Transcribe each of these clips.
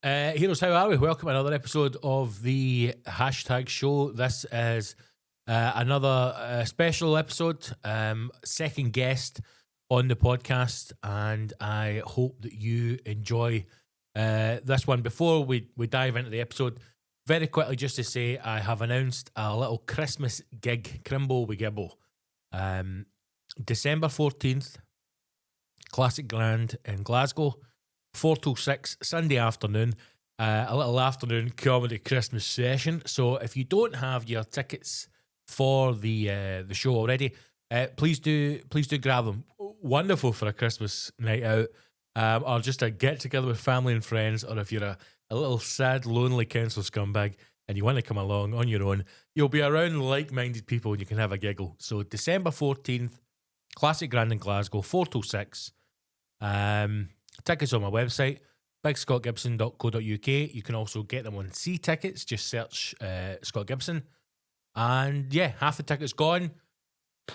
Heroes, how are we? Welcome to another episode of the HashTag show. This is another special episode, second guest on the podcast, and I hope that you enjoy this one. Before we dive into the episode, very quickly just to say I have announced a little Christmas gig, Crimbo with Gibbo. December 14th, Classic Grand in Glasgow. 4 till 6, Sunday afternoon, a little afternoon comedy Christmas session. So if you don't have your tickets for the show already, please do grab them. Wonderful for a Christmas night out, or just a get together with family and friends, or if you're a little sad, lonely council scumbag and you want to come along on your own, you'll be around like-minded people and you can have a giggle. So December 14th, Classic Grand in Glasgow, 4 till 6. Tickets on my website, bigscottgibson.co.uk. You can also get them on C-Tickets. Just search Scott Gibson. And yeah, half the tickets gone.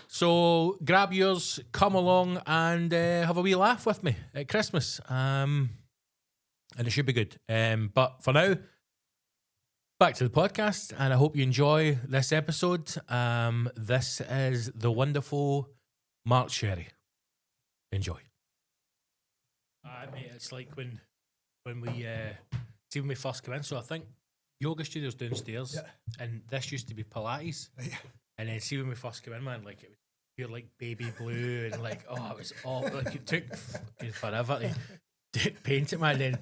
So grab yours, come along and have a wee laugh with me at Christmas. And it should be good. But for now, back to the podcast. And I hope you enjoy this episode. This is the wonderful Mark Sherry. Enjoy. Mate, it's like when we see when we first come in. So I think yoga studio's downstairs, and this used to be Pilates. And then see when we first came in, man, like it was pure like baby blue, and like it was all like it took fucking forever to paint it, man. And then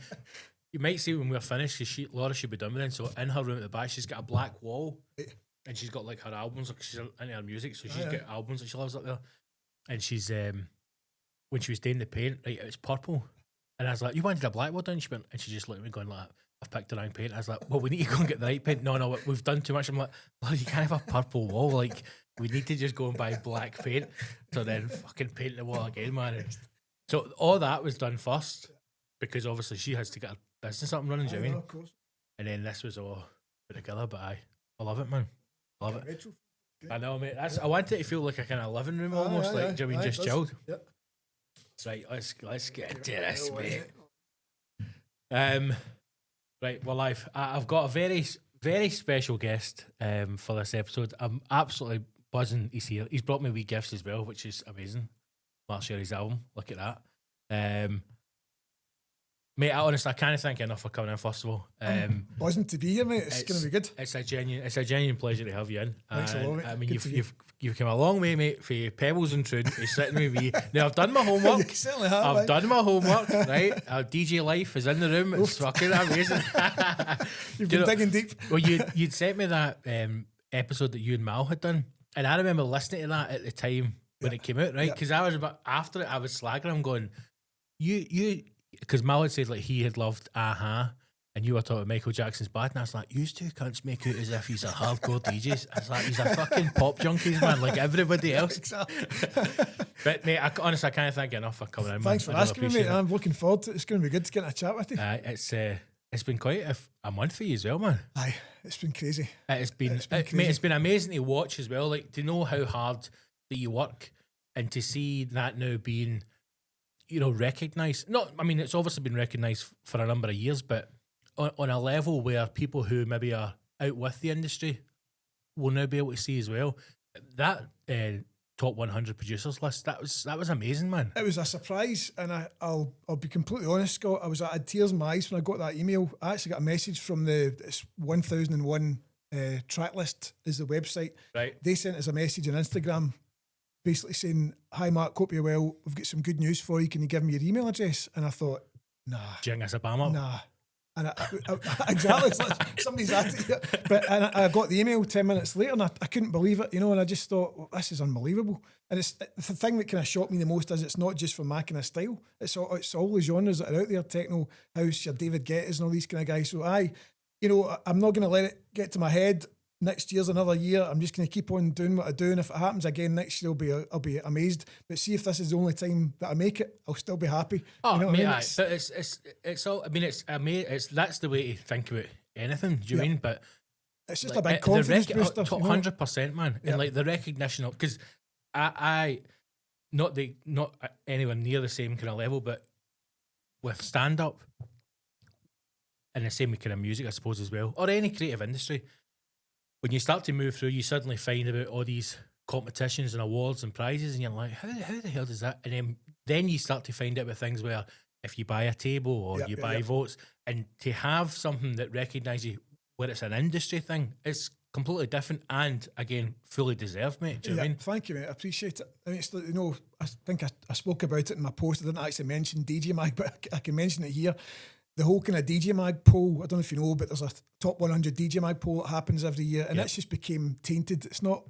you might see when we're finished, because Laura should be done with it. So in her room at the back, she's got a black wall, and she's got like her albums. Like she's into her music, so she's got albums that she loves up there. And she's when she was doing the paint, right, it was purple. And I was like, you wanted a black wall down? She went, and she just looked at me going like, I've picked the wrong paint. I was like, well, we need to go and get the right paint. No, we've done too much. I'm like, well, you can't have a purple wall. Like, we need to just go and buy black paint. So then fucking paint the wall again, man. So all that was done first, because obviously she has to get a business up and running, do you know what I mean? Of course. And then this was all put together, but I love it, man. I love it. I know, mate. I want it to feel like a kind of living room almost, like, do you know what I mean, just chilled. Yep. Right, let's get into this, mate. Right, we're live. I've got a very, very special guest for this episode. I'm absolutely buzzing he's here. He's brought me wee gifts as well, which is amazing. Mark Sherry's album, look at that. Mate, I can't thank you enough for coming in, first of all. Buzzing to be here, mate. It's going to be good. It's a genuine pleasure to have you in. Thanks a lot, mate. I mean, you've come a long way, mate, for Pebbles and Troon. You're sitting with me. Now, I've done my homework. You certainly have. I've done my homework, right? DJ Life is in the room. It's fucking amazing. You've been digging deep. Well, you'd sent me that episode that you and Mal had done, and I remember listening to that at the time when it came out, right? Because I was after it, I was slagging him, going, you. Because Mal had said like he had loved Aha, and you were talking about Michael Jackson's Bad, and I was like, you two cunts make out as if he's a hardcore DJs. I was like, he's a fucking pop junkies, man, like everybody else. But mate, honestly, I can't thank you enough for coming in. Thanks for asking me, mate. I'm looking forward to it. It's going to be good to get a chat with you. It's been quite a month for you as well, man. Aye, it's been crazy. It's been crazy. Mate, it's been amazing to watch as well. Like, to know how hard that you work, and to see that now being, you know, recognised. It's obviously been recognised for a number of years, but on a level where people who maybe are out with the industry will now be able to see as well. That top 100 producers list, that was amazing, man. It was a surprise, and I'll be completely honest, Scott. I had tears in my eyes when I got that email. I actually got a message from it's 1001 track list is the website. Right. They sent us a message on Instagram, basically saying, "Hi Mark, hope you're well. We've got some good news for you. Can you give me your email address?" And I thought, nah. Jing us a bam up. Nah. And I exactly, it's like somebody's at it. But I got the email 10 minutes later, and I couldn't believe it, you know. And I just thought, well, this is unbelievable. And it's the thing that kind of shocked me the most is it's not just for my kind of style. It's all the genres that are out there: techno, house, your David Guettas, and all these kind of guys. So I'm not going to let it get to my head. Next year's another year. I'm just going to keep on doing what I do, and if it happens again next year, I'll be amazed. But see, if this is the only time that I make it, I'll still be happy. Oh, you know mate, but it's all. I mean, it's amazing. That's the way to think about anything. Do you mean? But it's just like, a big confidence booster. 100%, man. And like the recognition of, because I not anywhere near the same kind of level, but with stand up, and the same with kind of music, I suppose, as well, or any creative industry. When you start to move through, you suddenly find about all these competitions and awards and prizes, and you're like, how the hell does that? And then you start to find out with things where if you buy a table or you buy votes, and to have something that recognises you where it's an industry thing, it's completely different and, again, fully deserved, mate. Do you know what I mean? Thank you, mate. I appreciate it. I mean, it's, you know, I think I spoke about it in my post. I didn't actually mention DJ Mag, but I can mention it here. The whole kind of DJ Mag poll, I don't know if you know, but there's a top 100 DJ Mag poll that happens every year, and it's just became tainted. It's not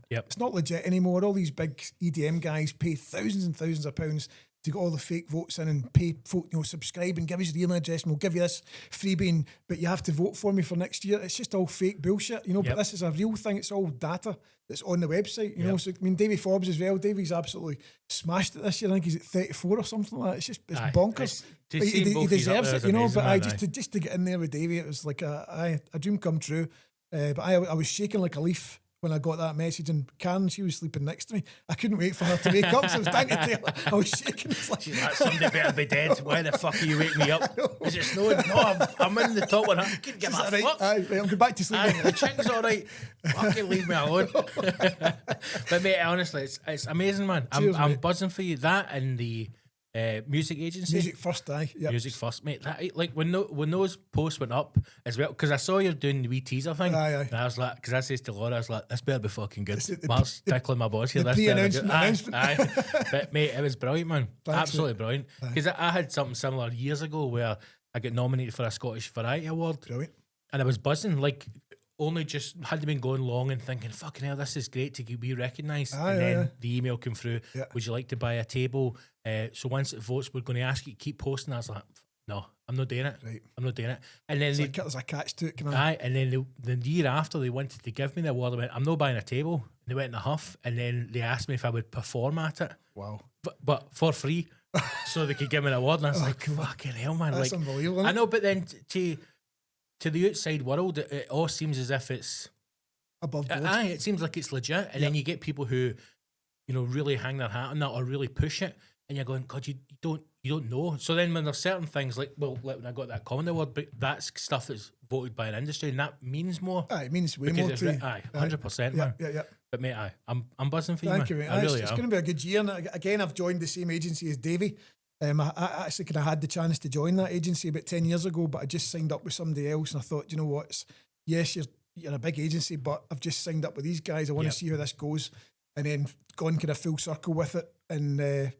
legit anymore. All these big EDM guys pay thousands and thousands of pounds to get all the fake votes in and pay folk, you know, subscribe and give us your email address and we'll give you this freebie, but you have to vote for me for next year. It's just all fake bullshit, you know, but this is a real thing. It's all data that's on the website, you know. So, I mean, Davey Forbes as well. Davey's absolutely smashed it this year. I think he's at 34 or something like that. It's bonkers. He deserves it, you know, but just to get in there with Davey, it was like a dream come true. But I was shaking like a leaf when I got that message, and Karen, she was sleeping next to me. I couldn't wait for her to wake up, so I was trying to tell her. I was shaking. It's like, she's like, somebody better be dead. Why the fuck are you waking me up? Is it snowing? No, I'm in the top one. I couldn't give a fuck. Right, I'm going back to sleep. The chicken's all right. Fucking leave me alone. But mate, honestly, it's amazing, man. Cheers, I'm mate. buzzing for you. That and the music agency. Music First, Music First, mate. That, like when those posts went up as well, because I saw you doing the wee teaser thing, and I was like, because I says to Laura, I was like, this better be fucking good. Mark's tickling my boss here. The pre-announcement. Aye. But mate, it was brilliant, man. Thanks, absolutely brilliant. Because I had something similar years ago where I got nominated for a Scottish Variety Award. Brilliant. And I was buzzing, like, only just hadn't been going long and thinking, fucking hell, this is great to be recognised. And then the email came through, would you like to buy a table? So once it votes, we're going to ask you to keep posting. I was like, no, I'm not doing it. Right. I'm not doing it. And then there's a catch to it. And then the year after they wanted to give me the award, I went, I'm not buying a table. And they went in a huff, and then they asked me if I would perform at it. Wow. But for free, so they could give me an award. And I was like, fucking hell, man. That's like, unbelievable. I know, but then to the outside world, it all seems as if it's above board. It seems like it's legit. And then you get people who, you know, really hang their hat on that or really push it. And you're going, God, you don't know. So then when there's certain things like, well, like when I got that Comedy Award, but that's stuff that's voted by an industry, and that means more. It means way more to you. 100%, man. Yeah. But mate, I'm buzzing for you, Thank you, mate. I really It's am. going to be a good year. And again, I've joined the same agency as Davey. I actually kind of had the chance to join that agency about 10 years ago, but I just signed up with somebody else, and I thought, you know what? Yes, you're a big agency, but I've just signed up with these guys. I want to see how this goes, and then gone kind of full circle with it. And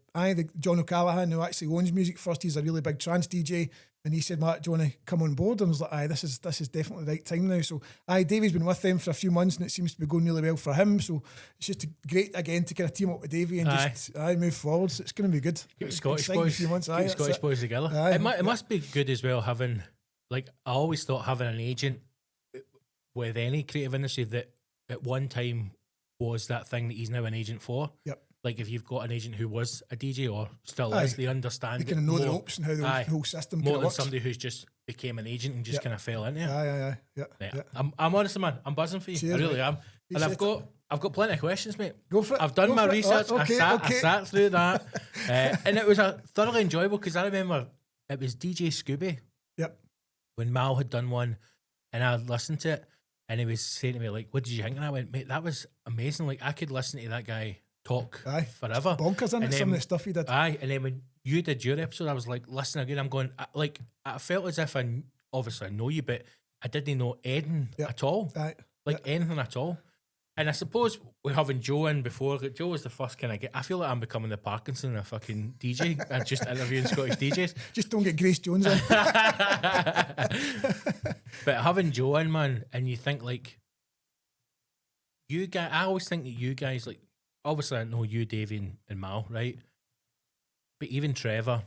John O'Callaghan, who actually owns Music First, he's a really big trance DJ, and he said, Mark, do you want to come on board? And I was like, this is definitely the right time now. So Davey's been with them for a few months, and it seems to be going really well for him. So it's just great again to kind of team up with Davey and just move forward. So it's going to be good. Keep Scottish boys, keep Scottish boys together. It must be good as well having, like, I always thought having an agent with any creative industry that at one time was that thing that he's now an agent for. Yep. Like if you've got an agent who was a DJ or still is, they understand. They kind of know the ropes and how the whole system more than works. somebody who's just became an agent and just kind of fell into it. Yeah. I'm honestly, man, I'm buzzing for you. Cheers, I really mate. am. And I've got plenty of questions, mate. Go for it. I've done my research. Okay. I sat through that, and it was thoroughly enjoyable because I remember it was DJ Scooby. Yep. When Mal had done one, and I listened to it, and he was saying to me like, "What did you think?" And I went, "Mate, that was amazing. Like I could listen to that guy talk forever. Bonkers, isn't it? Some of the stuff he did. And then when you did your episode, I was like, listening again, I'm going, like, I felt as if obviously I know you, but I didn't know anything at all. Anything at all. And I suppose we're having Joe in before. Joe was the first kind of I feel like I'm becoming the Parkinson of fucking DJ and just interviewing Scottish DJs. Just don't get Grace Jones in. But having Joe in, man, and you think like, you guys, I always think that you guys, like, obviously I know you, Davey and Mal, right? But even Trevor,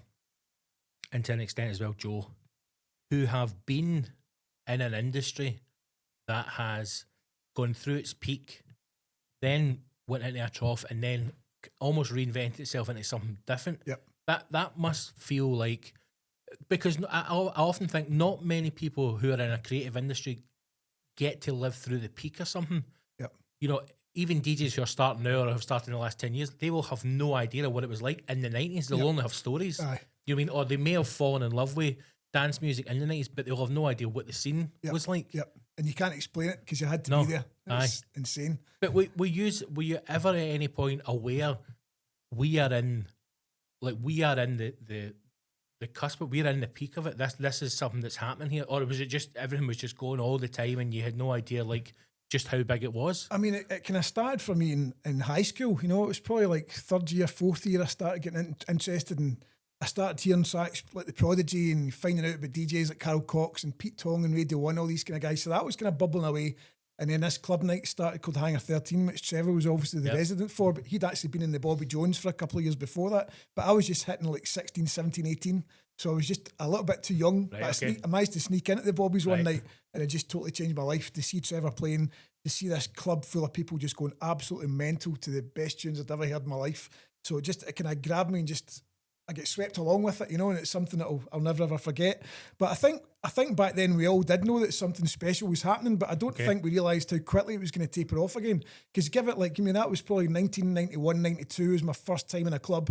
and to an extent as well, Joe, who have been in an industry that has gone through its peak, then went into a trough, and then almost reinvented itself into something different. Yep. That must feel like, because I often think not many people who are in a creative industry get to live through the peak or something. Yep. You know, even DJs who are starting now or have started in the last 10 years, they will have no idea of what it was like in the 90s. They'll only have stories. Aye. You know what I mean? Or they may have fallen in love with dance music in the 90s, but they'll have no idea what the scene was like. Yep. And you can't explain it because you had to be there. It's insane. But were you ever at any point aware we are in the cusp, we're in the peak of it? This is something that's happening here, or was it just everything was just going all the time and you had no idea like just how big it was? I mean, it kind of started for me in high school. You know, it was probably like third year, fourth year I started getting interested, and I started hearing tracks like The Prodigy and finding out about DJs like Carol Cox and Pete Tong and Radio 1, all these kind of guys. So that was kind of bubbling away. And then this club night started called Hangar 13, which Trevor was obviously the resident for, but he'd actually been in the Bobby Jones for a couple of years before that. But I was just hitting like 16, 17, 18. So I was just a little bit too young. Right, but I managed to sneak into the Bobby's one night, and it just totally changed my life to see Trevor playing, to see this club full of people just going absolutely mental to the best tunes I'd ever heard in my life. So it kind of grabbed me and just... I get swept along with it, you know, and it's something that I'll never ever forget. But I think back then we all did know that something special was happening, but I don't think we realised how quickly it was going to taper off again. Because give it like, I mean, that was probably 1991, 92 was my first time in a club.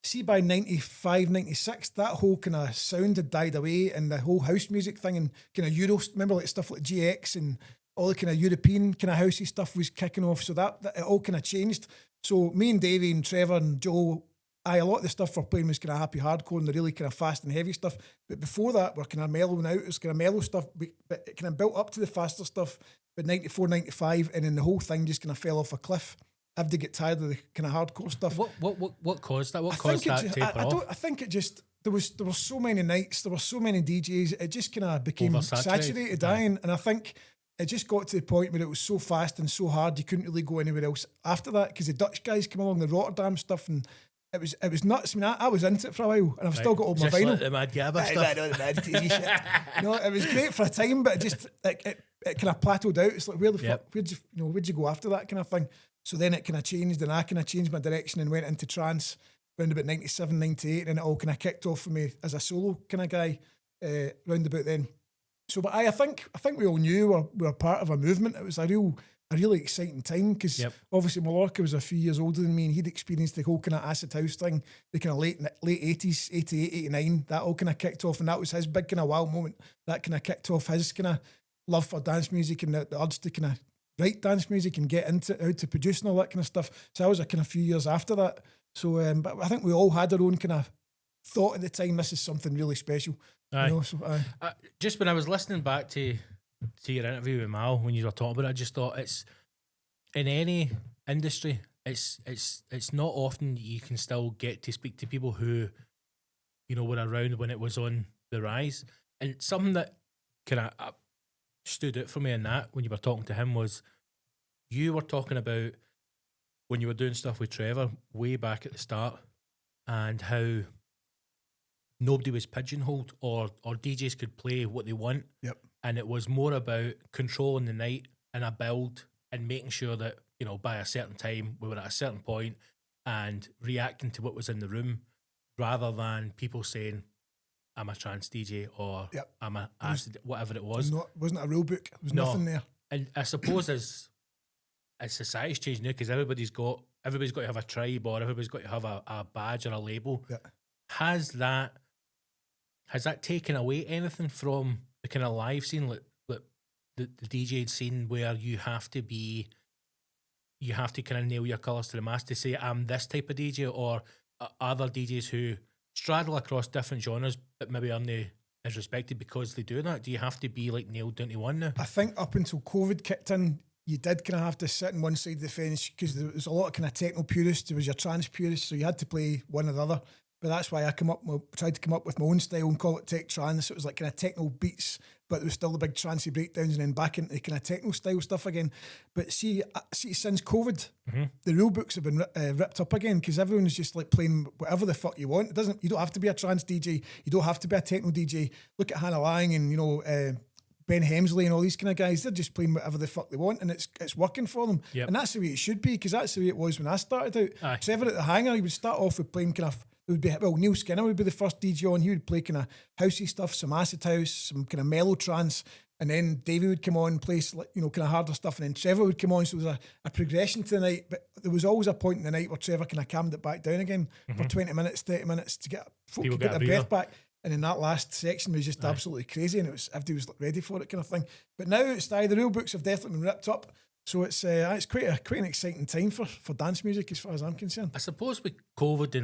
See, by 95, 96, that whole kind of sound had died away, and the whole house music thing and kind of Euro, remember like stuff like GX and all the kind of European kind of housey stuff was kicking off. So that it all kind of changed. So me and Davey and Trevor and Joe, a lot of the stuff we're playing was kind of happy hardcore and the really kind of fast and heavy stuff. But before that, we're kind of mellowing out. It was kind of mellow stuff, but it kind of built up to the faster stuff. But 94, 95, and then the whole thing just kind of fell off a cliff. I had to get tired of the kind of hardcore stuff. What caused that? What caused that taper off? I think it just, there were so many nights, there were so many DJs, it just kind of became saturated, dying. And I think it just got to the point where it was so fast and so hard you couldn't really go anywhere else after that, because the Dutch guys came along, the Rotterdam stuff, and it was nuts. I mean, I was into it for a while, and I've still got all my vinyl. Like the Mad Gabba stuff. The Mad TV shit. No, it was great for a time, but it kind of plateaued out. It's like, where the fuck, where'd you go after that kind of thing? So then it kind of changed, and I kind of changed my direction and went into trance around about 97, 98, and it all kind of kicked off for me as a solo kind of guy round about then. So, but I think we all knew we were part of a movement. It was a really exciting time, because obviously Mallorca was a few years older than me, and he'd experienced the whole kind of acid house thing, the kind of late 80s, 88, 89, that all kind of kicked off, and that was his big kind of wow moment. That kind of kicked off his kind of love for dance music and the urge to kind of write dance music and get into how to produce and all that kind of stuff. So I was a kind of few years after that. So, but I think we all had our own kind of thought at the time, this is something really special. Aye. You know, so, just when I was listening back to your interview with Mal, when you were talking about it, I just thought it's, in any industry, it's not often you can still get to speak to people who, you know, were around when it was on the rise. And something that kind of stood out for me in that, when you were talking to him, was you were talking about when you were doing stuff with Trevor way back at the start, and how nobody was pigeonholed, or DJs could play what they want. Yep. And it was more about controlling the night and a build, and making sure that, you know, by a certain time we were at a certain point and reacting to what was in the room, rather than people saying, I'm a trance DJ, or I'm a acid, whatever it was. Wasn't a rule book. There was nothing there. And I suppose as society's changed now, because everybody's got to have a tribe, or everybody's got to have a badge or a label. Yeah. Has that taken away anything from the kind of live scene, like the DJ scene, where you have to kind of nail your colours to the mast to say, I'm this type of DJ, or other DJs who straddle across different genres but maybe aren't as respected because they do that? Do you have to be like nailed down to one now? I think up until COVID kicked in, you did kind of have to sit on one side of the fence, because there was a lot of kind of techno purists, there was your trance purists, so you had to play one or the other. But that's why I tried to come up with my own style and call it tech trance. It was like kind of techno beats, but there was still the big trancey breakdowns, and then back into the kind of techno style stuff again. But see since COVID, the rule books have been ripped up again, because everyone's just like playing whatever the fuck you want. You don't have to be a trance DJ. You don't have to be a techno DJ. Look at Hannah Lang and, you know, Ben Hemsley and all these kind of guys. They're just playing whatever the fuck they want, and it's working for them. Yep. And that's the way it should be, because that's the way it was when I started out. Aye. Trevor at the Hangar, he would start off with playing kind of, Neil Skinner would be the first DJ on. He would play kind of housey stuff, some acid house, some kind of mellow trance, and then Davey would come on and play, you know, kind of harder stuff, and then Trevor would come on. So there was a progression to the night, but there was always a point in the night where Trevor kind of calmed it back down again for 20 minutes, 30 minutes to get their breath back. And then that last section was just absolutely crazy, and it was everybody was ready for it, kind of thing. But now the rule books have definitely been ripped up, so it's quite an exciting time for dance music as far as I'm concerned. I suppose with COVID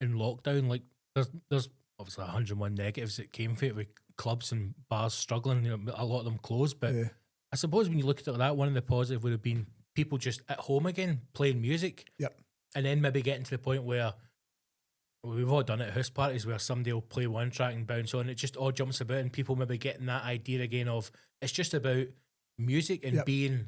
and lockdown, like there's obviously 101 negatives that came from it, with clubs and bars struggling. You know, a lot of them closed, but I suppose when you look at it, that one of the positive would have been people just at home again playing music. Yep. And then maybe getting to the point where we've all done it at house parties where somebody will play one track and bounce on. It just all jumps about, and people maybe getting that idea again of it's just about music and being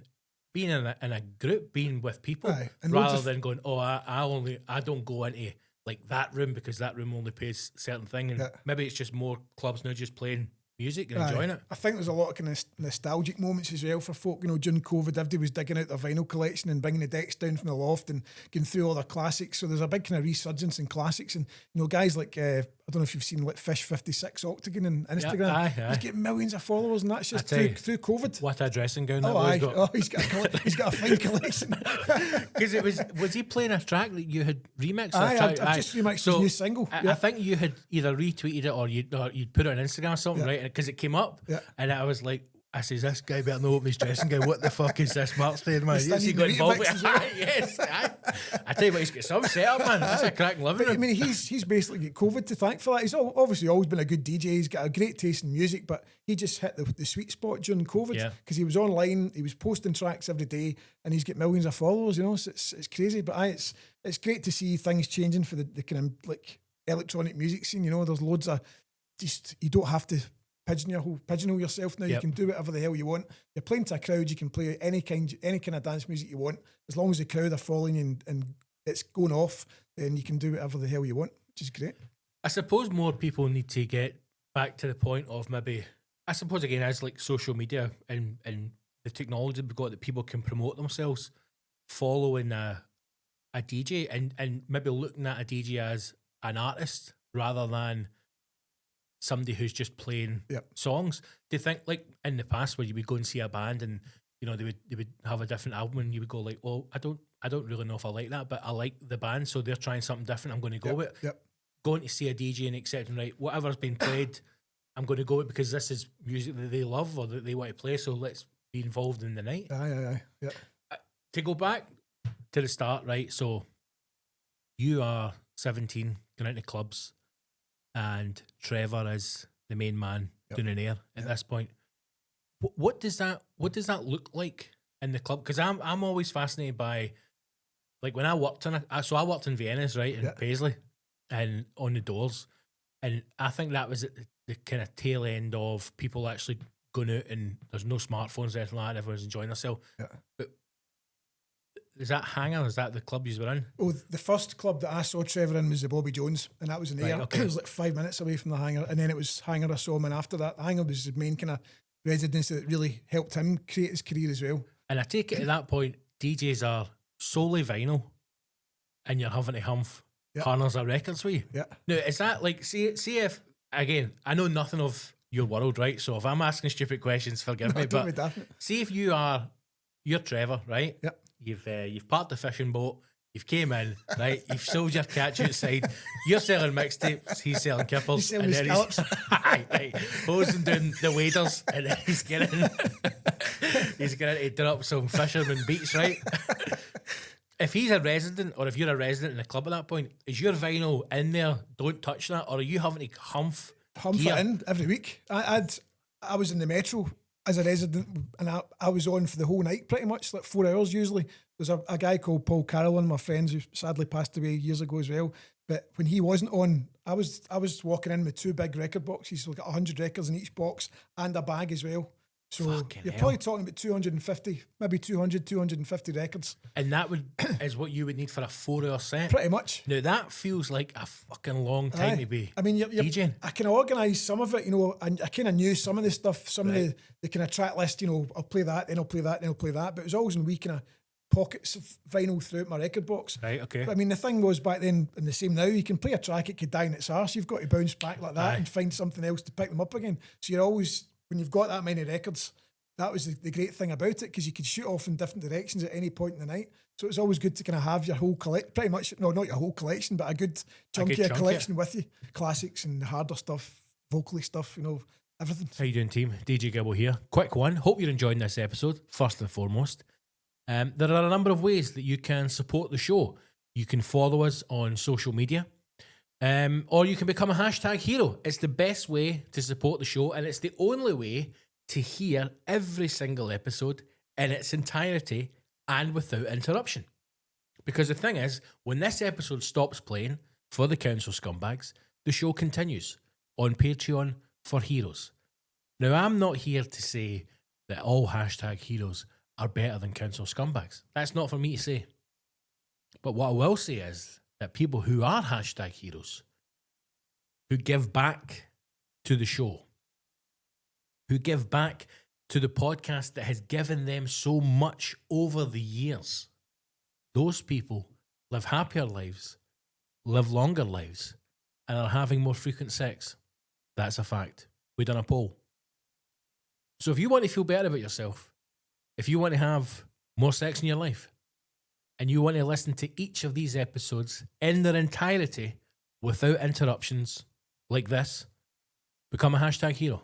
in a group, being with people, rather than going, I don't go into like that room because that room only plays certain thing. And maybe it's just more clubs now just playing music and enjoying it. I think there's a lot of kind of nostalgic moments as well for folk. You know, during COVID, everybody was digging out their vinyl collection and bringing the decks down from the loft and going through all their classics. So there's a big kind of resurgence in classics. And, you know, guys like, I don't know if you've seen like Fish 56 Octagon on Instagram. He's getting millions of followers, and that's just through COVID. What a dressing gown that was. Got. He's got a fine collection. Because was he playing a track that you had remixed? I've just remixed his new single. I think you had either retweeted it or you'd put it on Instagram or something, right? Because it came up, and I was like, I says, this guy better know what his dressing gown. What the fuck is this Mark's saying, man? Is he got involved with it? Yes. I tell you what, he's got some set up, man. That's a cracking living room. I mean, he's basically got COVID to thank for that. He's obviously always been a good DJ. He's got a great taste in music, but he just hit the sweet spot during COVID because he was online, he was posting tracks every day, and he's got millions of followers, you know, so it's crazy. But it's great to see things changing for the kind of like electronic music scene, you know. There's loads of you don't have to pigeonhole yourself now. You can do whatever the hell you want. You're playing to a crowd, you can play any kind of dance music you want. As long as the crowd are following you and it's going off, then you can do whatever the hell you want, which is great. I suppose more people need to get back to the point of maybe, I suppose again, as like social media and the technology we've got that people can promote themselves, following a DJ and maybe looking at a DJ as an artist rather than somebody who's just playing songs. Do you think, like in the past, where you would go and see a band and you know they would have a different album and you would go like, well, I don't really know if I like that, but I like the band, so they're trying something different, I'm going to go with. Going to see a DJ and accepting, right, whatever's been played, I'm going to go with because this is music that they love or that they want to play, so let's be involved in the night. To go back to the start, right, so you are 17, going into clubs, and Trevor is the main man doing an air at this point. What does that look like in the club? Because I'm always fascinated by, like, when I worked I worked in Vienna's, right, in Paisley, and on the doors, and I think that was at the kind of tail end of people actually going out, and there's no smartphones or anything like that, everyone's enjoying themselves. But is that Hangar? Is that the club you were in? Oh, the first club that I saw Trevor in was the Bobby Jones, and that was in Ayr. It was like 5 minutes away from the Hangar, and then it was Hangar I saw him in after that. The Hangar was his main kind of residency that really helped him create his career as well. And I take it at that point, DJs are solely vinyl, and you're having to humph corners of records with you. Now, is that like, see if, again, I know nothing of your world, right? So if I'm asking stupid questions, forgive me, but see if you're Trevor, right? You've parked the fishing boat, you've came in, right? You've sold your catch outside, you're selling mixtapes, he's selling kippers, he's and then he's hosing down the waders, and then he's getting to drop some fisherman beats, right? If he's a resident, or if you're a resident in the club at that point, is your vinyl in there, don't touch that, or are you having to humph it in every week? I was in the Metro as a resident, and I was on for the whole night pretty much, like 4 hours usually. There's a guy called Paul Carroll, one of my friends who sadly passed away years ago as well, but when he wasn't on, I was walking in with 2 big record boxes, so like 100 records in each box, and a bag as well. So you're probably talking about 250, maybe 250 records. And that is what you would need for a 4 hour set? Pretty much. Now that feels like a fucking long time to be DJing. I can organise some of it, you know, and I kind of knew some of the stuff, some of the kind of track list, you know, I'll play that, then I'll play that, then I'll play that. But it was always in wee kind of pockets of vinyl throughout my record box. Right, okay. But I mean, the thing was back then, and the same now, you can play a track, it could die in its arse. You've got to bounce back like that and find something else to pick them up again. So you're always, when you've got that many records, that was the great thing about it, because you could shoot off in different directions at any point in the night. So it was always good to kind of have your whole collection, pretty much, no, not your whole collection, but a good chunkier collection with you. Classics and harder stuff, vocally stuff, you know, everything. How you doing, team? DJ Gibbo here. Quick one. Hope you're enjoying this episode, first and foremost. There are a number of ways that you can support the show. You can follow us on social media, or you can become a hashtag hero. It's the best way to support the show, and it's the only way to hear every single episode in its entirety and without interruption. Because the thing is, when this episode stops playing for the council scumbags, the show continues on Patreon for heroes. Now, I'm not here to say that all hashtag heroes are better than council scumbags. That's not for me to say. But what I will say is that people who are hashtag heroes, who give back to the show, who give back to the podcast that has given them so much over the years, those people live happier lives, live longer lives, and are having more frequent sex. That's a fact. We've done a poll. So if you want to feel better about yourself, if you want to have more sex in your life, and you want to listen to each of these episodes in their entirety without interruptions like this, become a hashtag hero.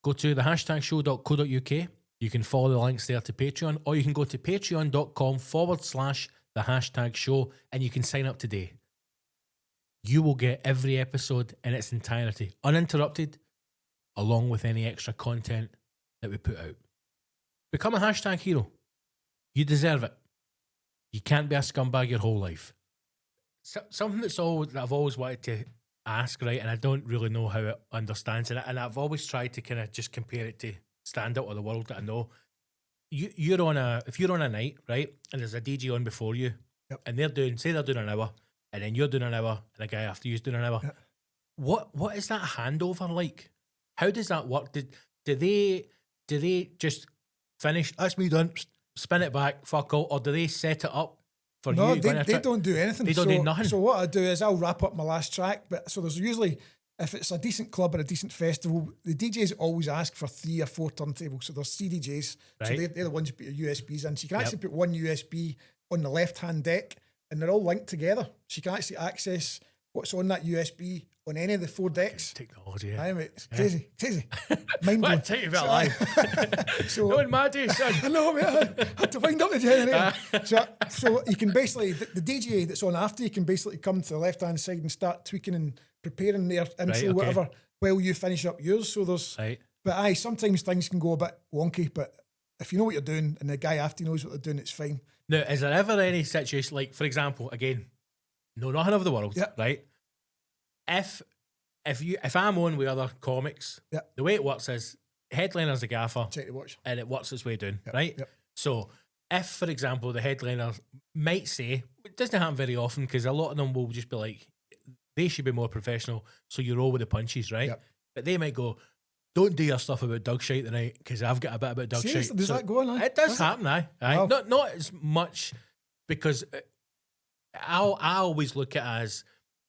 Go to thehashtagshow.co.uk. You can follow the links there to Patreon, or you can go to patreon.com/the hashtag show, and you can sign up today. You will get every episode in its entirety, uninterrupted, along with any extra content that we put out. Become a hashtag hero. You deserve it. You can't be a scumbag your whole life. Something that I've always wanted to ask, right, and I don't really know how it understands it, and I've always tried to kind of just compare it to stand out of the world that I know. If you're on a night, right, and there's a DJ on before you, yep, and they're doing an hour, and then you're doing an hour, and a guy after you's doing an hour. Yep. What is that handover like? How does that work? Do they just finish? That's me done. Spin it back, fuck all, or do they set it up for you? No, they don't do anything. They don't do nothing. So what I do is I'll wrap up my last track. But so there's usually, if it's a decent club or a decent festival, the DJs always ask for 3 or 4 turntables. So there's CDJs. Right. So they're the ones you put your USBs in. So you can actually put one USB on the left-hand deck, and they're all linked together. So you can actually access what's on that USB on any of the 4 decks. Technology, yeah. Aye, mate. It's crazy. Mind blowing. What? Take you about life. So, in my day, son. I know, mate. I had to wind up the generator. So you can basically, the DJ that's on after you can basically come to the left-hand side and start tweaking and preparing their intro, whatever, while you finish up yours. So there's, but sometimes things can go a bit wonky, but if you know what you're doing and the guy after knows what they're doing, it's fine. Now, is there ever any situation, like, for example, again, no, nothing of the world, right? If I'm on with other comics, the way it works is headliner's the gaffer, check the watch, and it works its way down, right? So if, for example, the headliner might say, it doesn't happen very often because a lot of them will just be like, they should be more professional, so you roll with the punches, right? But they might go, don't do your stuff about dog shite tonight because I've got a bit about dog shite. Does that go on? It does happen, aye. Wow. Not as much, because I always look at it as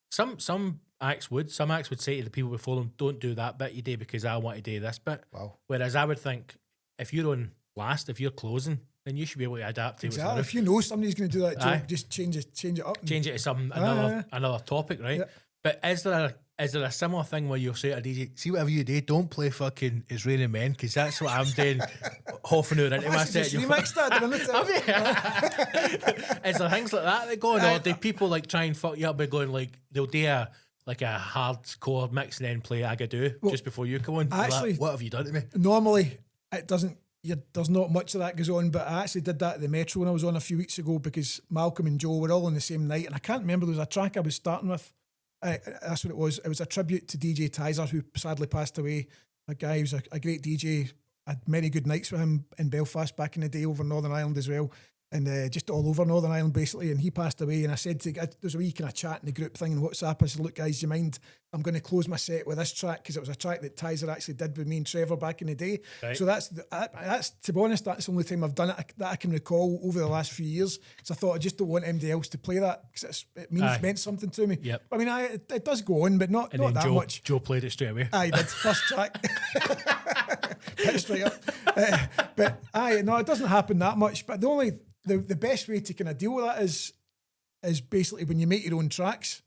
some acts would say to the people before them, don't do that bit you do because I want to do this bit. Wow. Whereas I would think, if you're on last, if you're closing, then you should be able to adapt to exactly. If you know somebody's going to do that job, just change it up. Change it to another topic, right? But is there a similar thing where you'll say to a DJ, see whatever you do, don't play fucking It's Raining Men, because that's what I'm doing half an hour into my set. Remixed that, Is there things like that go on, or do people like try and fuck you up by going like, they'll do a hardcore mix and then play Agadoo just before you come on? Actually, what have you done to me? Normally, it doesn't. There's not much of that goes on, but I actually did that at the Metro when I was on a few weeks ago because Malcolm and Joe were all on the same night, and I can't remember, there was a track I was starting with. That's what it was. It was a tribute to DJ Tizer, who sadly passed away. A guy who was a great DJ. I had many good nights with him in Belfast back in the day, over Northern Ireland as well, and just all over Northern Ireland basically. And he passed away, and I said there was a wee kind of chat in the group thing on WhatsApp. I said, look guys, do you mind, I'm going to close my set with this track, because it was a track that Tizer actually did with me and Trevor back in the day. Right. So that's to be honest, that's the only time I've done it that I can recall over the last few years. So I thought I just don't want anybody else to play that, because it meant something to me. Yep. I mean, it does go on, but not that much. Joe played it straight away. He did. First track. Hit straight up. But no, it doesn't happen that much. But the best way to kind of deal with that is basically when you make your own tracks,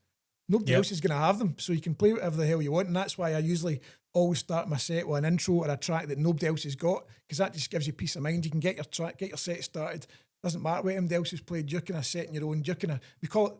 Nobody else is going to have them, so you can play whatever the hell you want, and that's why I usually always start my set with an intro or a track that nobody else has got, because that just gives you peace of mind. You can get your track, get your set started. Doesn't matter what anybody else has played. You're kind of setting your own. You're kind of, we call it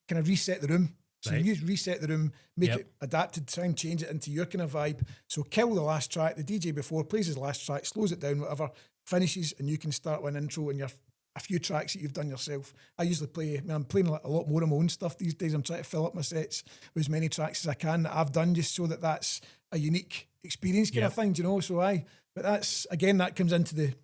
kind of reset the room. So you reset the room, make it adapted, try and change it into your kind of vibe. So kill the last track. The DJ before plays his last track, slows it down, whatever, finishes, and you can start with an intro and your a few tracks that you've done yourself. I usually play, I'm playing a lot more of my own stuff these days. I'm trying to fill up my sets with as many tracks as I can that I've done, just so that that's a unique experience kind of thing, do you know? So but that's, again, that comes into the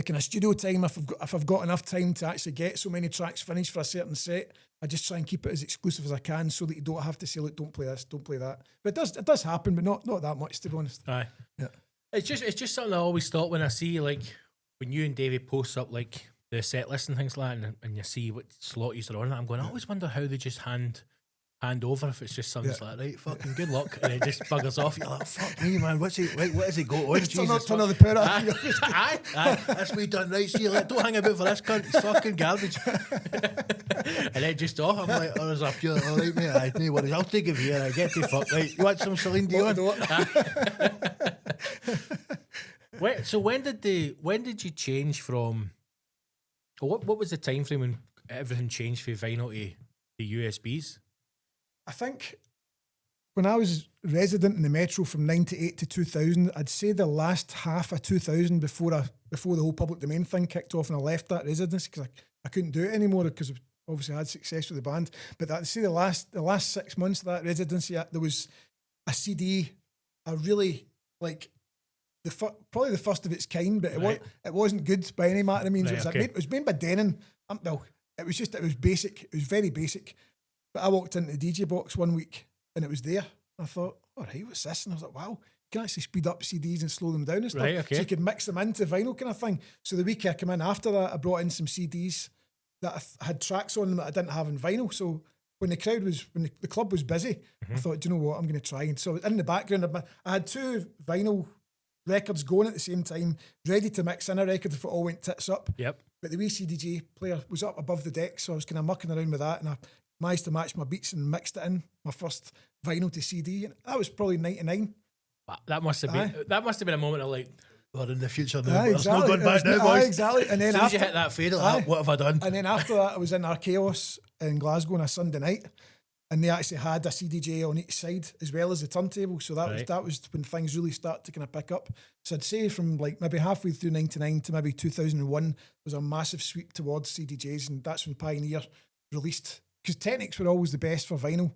kind of studio time. If I've got enough time to actually get so many tracks finished for a certain set, I just try and keep it as exclusive as I can, so that you don't have to say, look, don't play this, don't play that. But it does happen, but not that much, to be honest. Aye. Yeah. It's just something I always thought when I see, like, when you and Davey post up like the set list and things like that, and you see what slot you're on, I'm going, I always wonder how they just hand over if it's just something like, right, fucking good luck, and it just buggers off. You're like, fuck me, man, what has he got on? Turn on the power off. Aye, that's me done right. See, like, don't hang about for this cunt. It's fucking garbage. And then just off, I'm like, oh, there's a few, all right, mate. I no worries, I'll take it here. I get to fuck. Right, you want some Celine Dion? So when did you change from? What was the time frame when everything changed from vinyl to USBs? I think when I was resident in the Metro from 98 to 2000, I'd say the last half of 2000 before the whole public domain thing kicked off, and I left that residence because I couldn't do it anymore, because obviously I had success with the band. But I'd say the last 6 months of that residency, there was a CD, I really like. Probably the first of its kind, but it wasn't good by any matter of means. It was made by Denon. Well, it was basic. It was very basic. But I walked into the DJ box one week and it was there. I thought, all right, what's this? And I was like, wow, you can actually speed up CDs and slow them down and stuff. Right, okay. So you could mix them into vinyl kind of thing. So the week I came in after that, I brought in some CDs that I had tracks on them that I didn't have in vinyl. So when the club was busy, I thought, do you know what, I'm going to try. And so in the background, I had two vinyl records going at the same time, ready to mix in a record if it all went tits up. Yep. But the wee CDJ player was up above the deck, so I was kind of mucking around with that, and I managed to match my beats and mixed it in, my first vinyl to CD, and that was probably 99. That must have been a moment of like, we're in the future now. Exactly. It's not going back now, boys. Exactly. And then as soon as you hit that fade, like, what have I done? And then after that, I was in Archaeos in Glasgow on a Sunday night, and they actually had a CDJ on each side as well as the turntable. So that was when things really started to kind of pick up. So I'd say from like maybe halfway through 99 to maybe 2001 was a massive sweep towards CDJs, and that's when Pioneer released, because Technics were always the best for vinyl.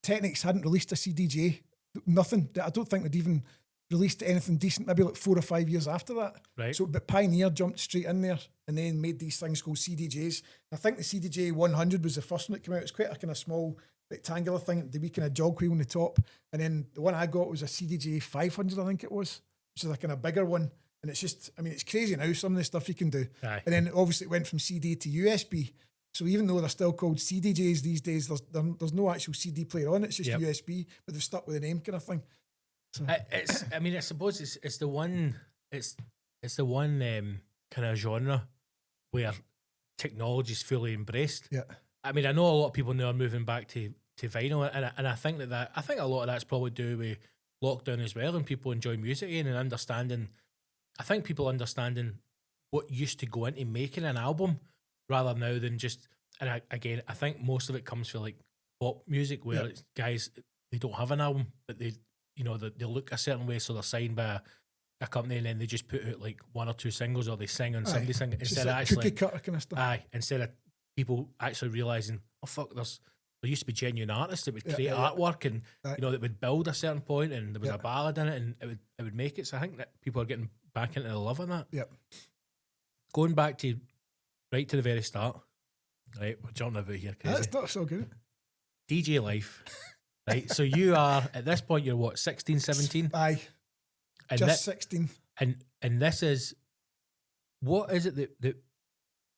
Technics hadn't released a CDJ, nothing. I don't think they'd even released anything decent, maybe like 4 or 5 years after that. Right. So, but Pioneer jumped straight in there and then made these things called CDJs. I think the CDJ 100 was the first one that came out. It was quite a kind of small rectangular thing, the wee kind of jog wheel on the top. And then the one I got was a CDJ 500, I think it was, which is a kind of bigger one. And it's just, I mean, it's crazy now, some of the stuff you can do. Aye. And then obviously it went from CD to USB. So even though they're still called CDJs these days, there's no actual CD player on it. It's just USB, but they've stuck with the name kind of thing. So. I suppose it's the one kind of genre where technology is fully embraced. Yeah. I mean, I know a lot of people now are moving back to vinyl, and I think I think a lot of that's probably due with lockdown as well, and people enjoy music again and understanding. I think people understanding what used to go into making an album rather now than just. And I think most of it comes from like pop music where it's guys, they don't have an album, but they look a certain way, so they're signed by a company, and then they just put out like 1 or 2 singles, or they sing on somebody singing instead of actually cookie cutter kind of stuff. Instead of people actually realizing, oh fuck, there used to be genuine artists that would create artwork and that would build a certain point, and there was a ballad in it, and it would make it. So I think that people are getting back into the love of that. Yep. Going back to right to the very start. Right, we're jumping about here. That's not so good. DJ life. Right, so you are, at this point, you're what, 16, 17? Aye, and just 16. And this is, what is it that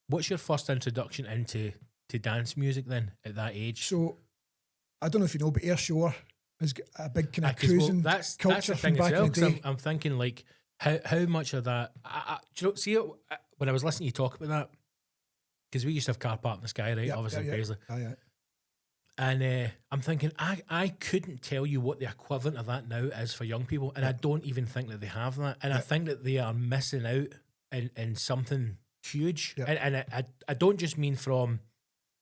what's your first introduction into dance music then, at that age? So, I don't know if you know, but Air Shore has got a big kind of cruising culture from back in the day. I'm thinking, like, how much of that, do you know, see it, when I was listening to you talk about that, because we used to have car park in the sky, right? Obviously, in Paisley. And I'm thinking, I couldn't tell you what the equivalent of that now is for young people, and I don't even think that they have that. And I think that they are missing out in something huge. And I don't just mean from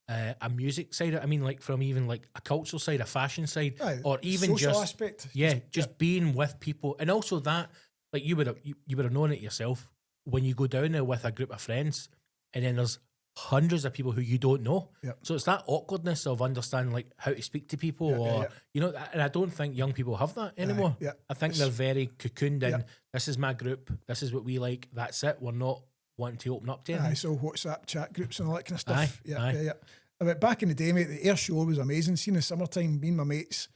a music side. I mean like from even like a cultural side, a fashion side, or even social just aspect. just being with people, and also that like you would have known it yourself when you go down there with a group of friends, and then there's hundreds of people who you don't know. So it's that awkwardness of understanding like how to speak to people, you know, and I don't think young people have that anymore. I think they're very cocooned in. This is my group. This is what we like. That's it. We're not wanting to open up to anything. So WhatsApp chat groups and all that kind of stuff. But back in the day, mate, the air show was amazing. Seeing the summertime, me and my mates,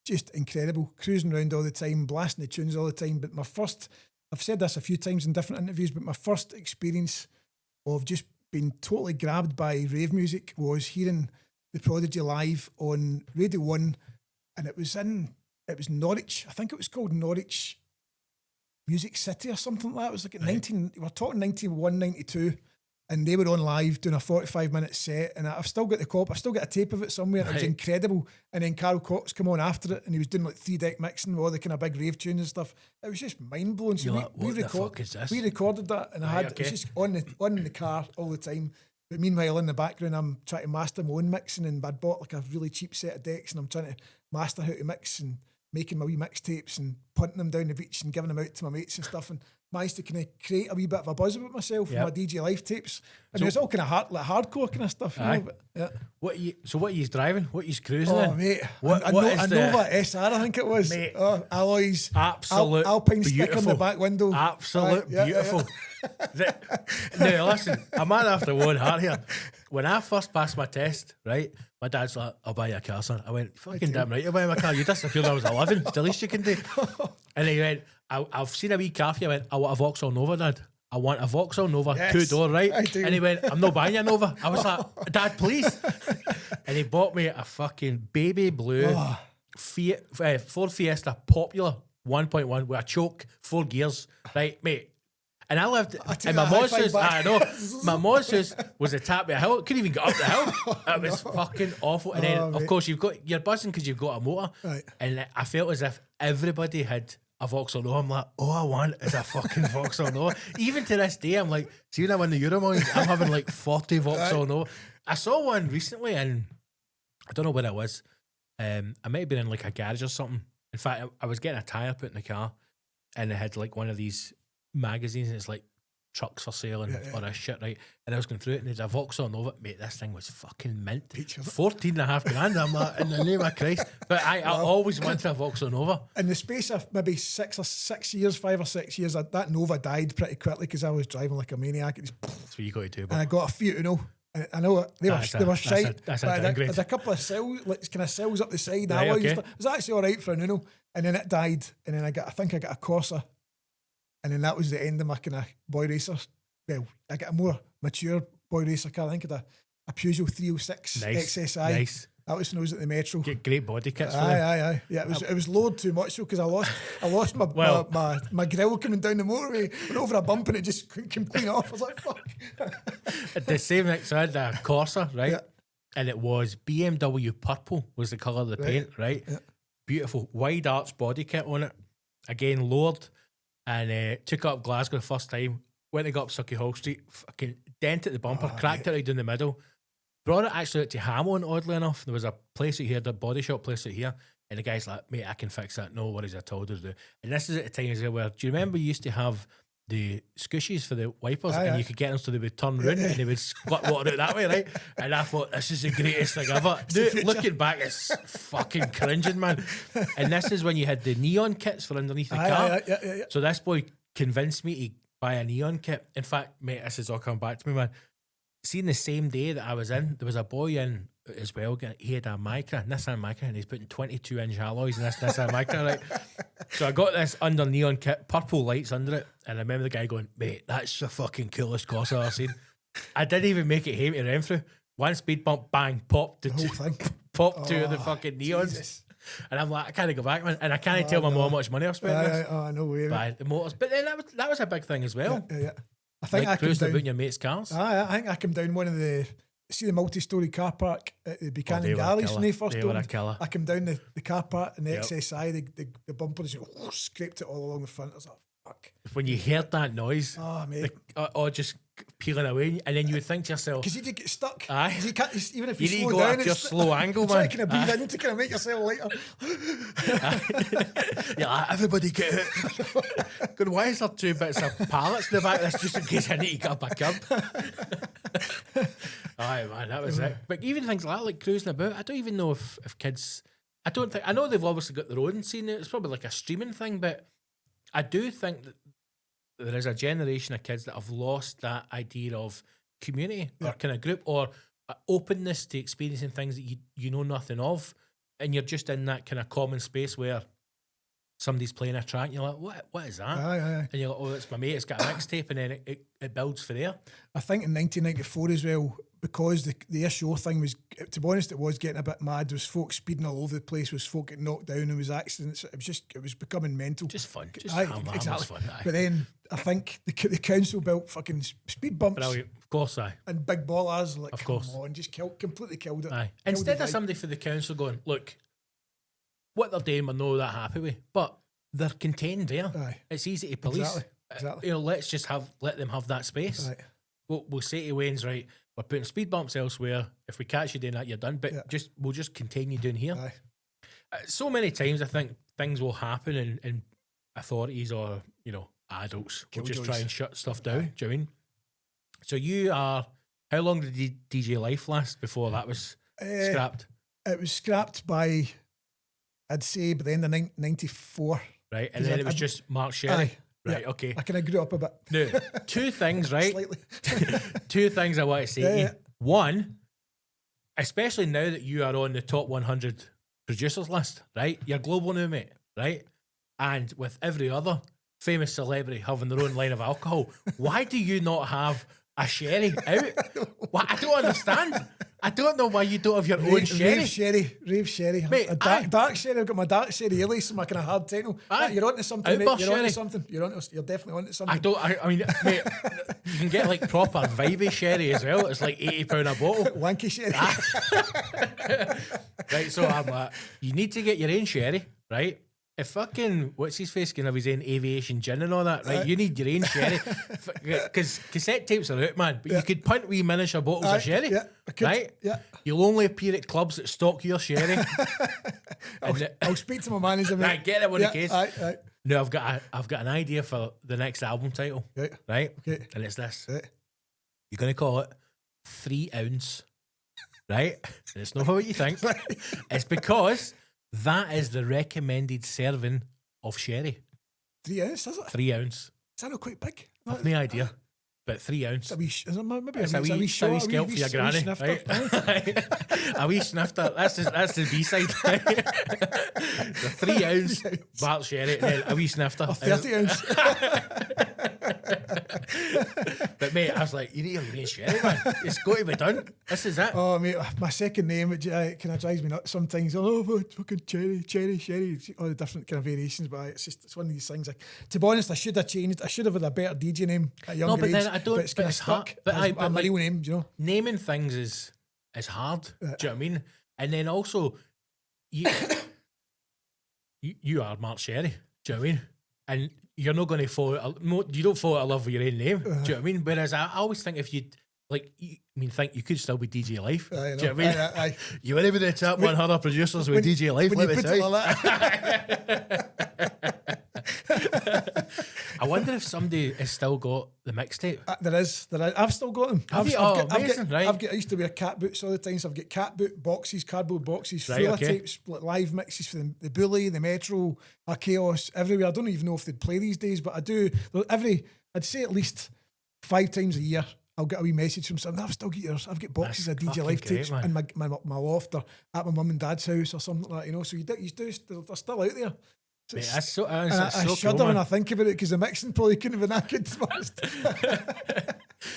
just incredible. Cruising around all the time, blasting the tunes all the time. But I've said this a few times in different interviews, but my first experience of just being totally grabbed by rave music was hearing The Prodigy live on Radio 1, and it was Norwich. I think it was called Norwich Music City or something like that. It was like at we're talking 91, 92, and they were on live doing a 45-minute set, and I've still got I've still got a tape of it somewhere, and it was incredible. And then Carl Cox come on after it, and he was doing like 3-deck mixing with all the kind of big rave tunes and stuff. It was just mind-blowing. So we recorded that, and it was just on in the car all the time. But meanwhile, in the background, I'm trying to master my own mixing, and I'd bought like a really cheap set of decks, and I'm trying to master how to mix and making my wee mixtapes and punting them down the beach and giving them out to my mates and stuff, and managed to kind of create a wee bit of a buzz about myself with my DJ Live tapes. And it was all kind of hardcore kind of stuff. You know, but, what are you driving? What are you cruising in? Oh, mate. A Nova SR, I think it was. Mate, alloys. Absolute Alpine stick on the back window. Absolute beautiful. Now, listen, I might have to one heart here. When I first passed my test, right, my dad's like, I'll buy you a car, son. I went, fucking damn right, I'll buy you a car. You disappeared when I was 11. It's the least you can do. And he went, I've seen a wee car for you. I went, I want a Vauxhall Nova, Dad. I want a Vauxhall Nova, 2-door, right? And he went, I'm not buying you a Nova. I was like, Dad, please. And he bought me a fucking baby blue Ford Fiesta Popular 1.1 with a choke, 4 gears, right, mate? And I lived in my mom's house. I know. My mom's house was a tap of a hill. Couldn't even get up the hill. It was fucking awful. And then, of course, you're buzzing because you've got a motor. Right. And I felt as if everybody had a Vauxhall Nova. I'm like, all I want is a fucking Vauxhall Nova. Even to this day, I'm like, see when I win the Euromillions, I'm having like 40 Vauxhall Nova. I saw one recently, and I don't know where it was. I might have been in like a garage or something. In fact, I was getting a tyre put in the car, and it had like one of these magazines, and it's like trucks for sale and all that shit, right? And I was going through it, and there's a Vauxhall Nova. Mate, this thing was fucking mint. 14.5 grand. I'm like, in the name of Christ. But I always wanted a Vauxhall Nova. In the space of maybe 5 or 6 years, that Nova died pretty quickly because I was driving like a maniac. That's what you got to do. And I got a few, you know. I know they were shite. That's a downgrade. There's a couple of cells, like kind of cells up the side. It was actually all right for an Uno, and then it died. And then I think I got a Corsa, and then that was the end of my kind of boy racer. Well, I got a more mature boy racer car. I think I had a Peugeot 306 XSI. Nice. That was when I was at the Metro. Get great body kits for them. Yeah, it was lowered too much so because I lost my grill coming down the motorway, went over a bump and it just came clean off. I was like, fuck. The same next, so I had a Corsa, right? Yeah. And it was BMW purple was the colour of the paint, right? Yeah. Beautiful wide arch body kit on it. Again, lowered, and took it up Glasgow the first time. Went to go up Sucky Hall Street, fucking dented the bumper, cracked it right down the middle. Brought it actually out to Hamilton, oddly enough. There was a place out here, the body shop place out here, and the guy's like, mate, I can fix that. No worries at all. And this is at the time as well where, do you remember you used to have the scooshies for the wipers, and you could get them so they would turn round and they would squirt water out that way, right? And I thought, this is the greatest thing ever. Looking back, it's fucking cringing, man. And this is when you had the neon kits for underneath the car. So this boy convinced me to buy a neon kit. In fact, mate, this is all coming back to me, man. Seeing the same day that I was in, there was a boy in as well. He had a Nissan Micra, and he's putting 22-inch alloys in this Nissan Micra, right? So I got this under neon kit, purple lights under it, and I remember the guy going, mate, that's the fucking coolest Corsa I've ever seen. I didn't even make it home to Renfrew. One speed bump, bang, pop two of the fucking neons. Jesus. And I'm like, I can't go back, man. And I can't tell my mom how much money I've spent on this. No way, by the motors. But then that was a big thing as well. I think I came down about your mate's cars. I think I came down one of the see the multi-story car park at the Buchanan they were a Galleys killer. when they first They were a opened. killer. I came down the car park and the Yep. XSI, the bumper just scraped it all along the front. I was like, fuck. When you heard that noise, Oh, mate. or just peeling away, and then you would think to yourself, Because you do get stuck. Aye. 'Cause you can't, even if you you need to slow go down, up your slow angle, try man. to kind of breathe in to kind of make yourself lighter. You're like, everybody get it. Good, why is there 2 bits of pallets in the back of this just in case I need to get up a curb? Aye, man, that was it. But even things like that, like cruising about, I don't even know if kids, I know they've obviously got their own scene. It's probably like a streaming thing, but I do think that there is a generation of kids that have lost that idea of community or kind of group or openness to experiencing things that you know nothing of, and you're just in that kind of common space where somebody's playing a track and you're like, what is that? Aye. And you're like, oh, it's my mate, it's got a mixtape, and then it builds for there. I think in 1994 as well, because the SO thing was, to be honest, it was getting a bit mad. There was folk speeding all over the place, was folk getting knocked down, there was accidents. It was becoming mental. Just fun. Just Aye, exactly. Fun. Aye. But then I think the council built fucking speed bumps Brilliant. Of course, aye. and big ballers. Like, Of course. come on, just completely killed it. Aye. Killed Instead the of vibe. somebody for the council going, look, what they're doing, we're not that happy with, but they're contained there. Aye. It's easy to police. Exactly. You know, let's just let them have that space. Right. We'll say to Wayne's, right, we're putting speed bumps elsewhere. If we catch you doing that, you're done. But we'll just continue doing here. Aye. So many times I think things will happen and authorities or, you know, adults will just try and shut stuff down. Aye. Do you know what I mean? So you are, how long did DJ Life last before that was scrapped? It was scrapped by, I'd say, by the end of 94. Right, and then it was just Mark Sherry. Aye. Right, Yeah. okay. I kind of grew up a bit. Now, 2 things, right? Slightly. 2 things I want to say to you. Yeah. One, especially now that you are on the top 100 producers list, right? You're global now, mate, right? And with every other famous celebrity having their own line of alcohol, why do you not have a sherry out? Well, I don't understand. I don't know why you don't have your own sherry. Rave sherry. Mate, a dark sherry. I've got my dark sherry ale, so my kind of hard title. Aye. You're onto something, mate. Outburst You're onto sherry. something. You're definitely onto something. I mean, mate, you can get like proper vibey sherry as well. It's like £80 a bottle. Wanky sherry. Right, so I'm like, you need to get your own sherry, right? If fucking, what's his face, can have his own aviation gin and all that, right? You need your own sherry. Because cassette tapes are out, man, but you could punt wee miniature bottles of sherry, Yeah, I could. right? Yeah. You'll only appear at clubs that stock your sherry. I'll speak to my manager, mate. Right, get it on the case. Aye. No, I've got an idea for the next album title, Right. right? Okay. And it's this. Right. You're going to call it 3 ounce, right? And it's not what you think. It's because that is the recommended serving of sherry. 3 ounce, is it? 3 ounce. Is that not quite big? I've no idea. But 3 ounce. Is it maybe It's a wee scalp for your granny, right? A wee snifter. That's the B side. The 3 ounce Bart sherry and then a wee snifter. 30 ounce. But mate, I was like, you need your own sherry, man. It's got to be done. This is it. Oh, mate, my second name, it kind of drives me nuts sometimes. Oh, fucking cherry. All the different kind of variations, but it's one of these things. Like, to be honest, I should have changed. I should have had a better DJ name at a younger but age. then I don't. But it's kind of it's hard. stuck. But But my real name, do you know? naming things is hard. Do you know what I mean? And then also, you are Mark Sherry. Do you know what I mean? And you're not going to fall. You don't fall out of love with your own name. Do you know what I mean? Whereas I always think if you think you could still be DJ Life. Do you know what I mean? Aye. You were able to top 100 producers with DJ Life. When Let you me put tell it like you. I wonder if somebody has still got the mixtape. There is. I've still got them. Have you? Amazing, right? I used to wear cat boots all the time, so I've got cat boot boxes, cardboard boxes, Right, full okay. of tapes, like live mixes for the Bully, the Metro, Chaos, everywhere. I don't even know if they'd play these days, but I do. I'd say at least 5 times a year, I'll get a wee message from someone. I've still got yours. I've got boxes That's of DJ fucking Live great, tapes man. in my loft or at my mum and dad's house or something like that, you know. So you do, they're still out there. So Mate, it's- that's so, and that's I so shudder cool, when man. I think about it because the mixing probably couldn't have been that good. To be honest.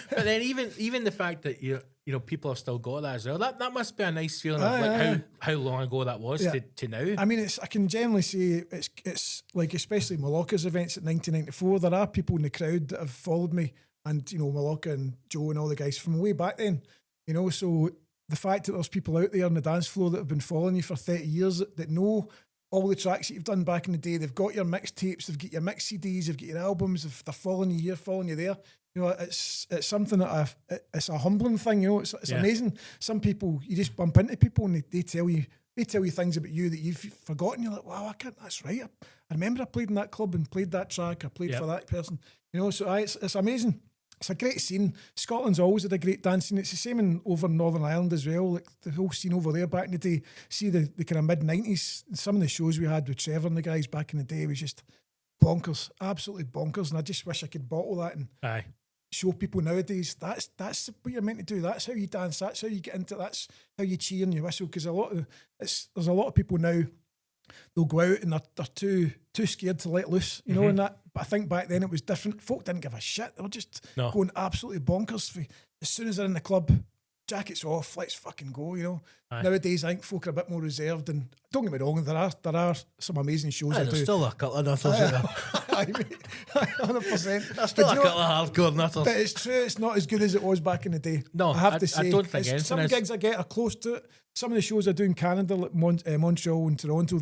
But then even the fact that you know people have still got that as well, that must be a nice feeling of Aye, like aye. how long ago that was Yeah. to now. I mean, I can generally say it's like, especially Malacca's events at 1994, there are people in the crowd that have followed me, and you know, Malacca and Joe and all the guys from way back then. You know, so the fact that there's people out there on the dance floor that have been following you for 30 years that know all the tracks that you've done back in the day, they've got your mixtapes, they've got your mix CDs, they've got your albums, they're following you here, following you there. You know, it's something that it's a humbling thing. You know, it's amazing. Some people, you just bump into people and they tell you things about you that you've forgotten. You're like, wow, that's right. I remember I played in that club and played that track. I played for that person. You know, so it's amazing. It's a great scene. Scotland's always had a great dance scene. It's the same over in Northern Ireland as well. Like the whole scene over there back in the day. See the kind of mid-90s, some of the shows we had with Trevor and the guys back in the day was just bonkers, absolutely bonkers. And I just wish I could bottle that and show people nowadays that's what you're meant to do. That's how you dance. That's how you get into it. That's how you cheer and you whistle. Because there's a lot of people now, they'll go out and they're too scared to let loose, you know, and that. But I think back then it was different. Folk didn't give a shit. They were just going absolutely bonkers. As soon as they're in the club, jackets off, let's fucking go, you know. Nowadays, I think folk are a bit more reserved, and don't get me wrong, there are some amazing shows. There's still a couple of nutters. 100%. There's still a couple of hardcore nutters. But it's true, it's not as good as it was back in the day. No, I have to say. I don't think some gigs I get are close to it. Some of the shows I do in Canada, like Montreal and Toronto,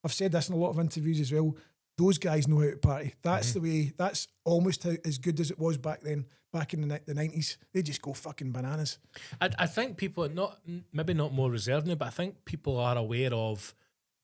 I've said this in a lot of interviews as well, those guys know how to party. That's the way, that's almost as good as it was back then, back in the 90s. They just go fucking bananas. I think people are maybe not more reserved now, but I think people are aware of,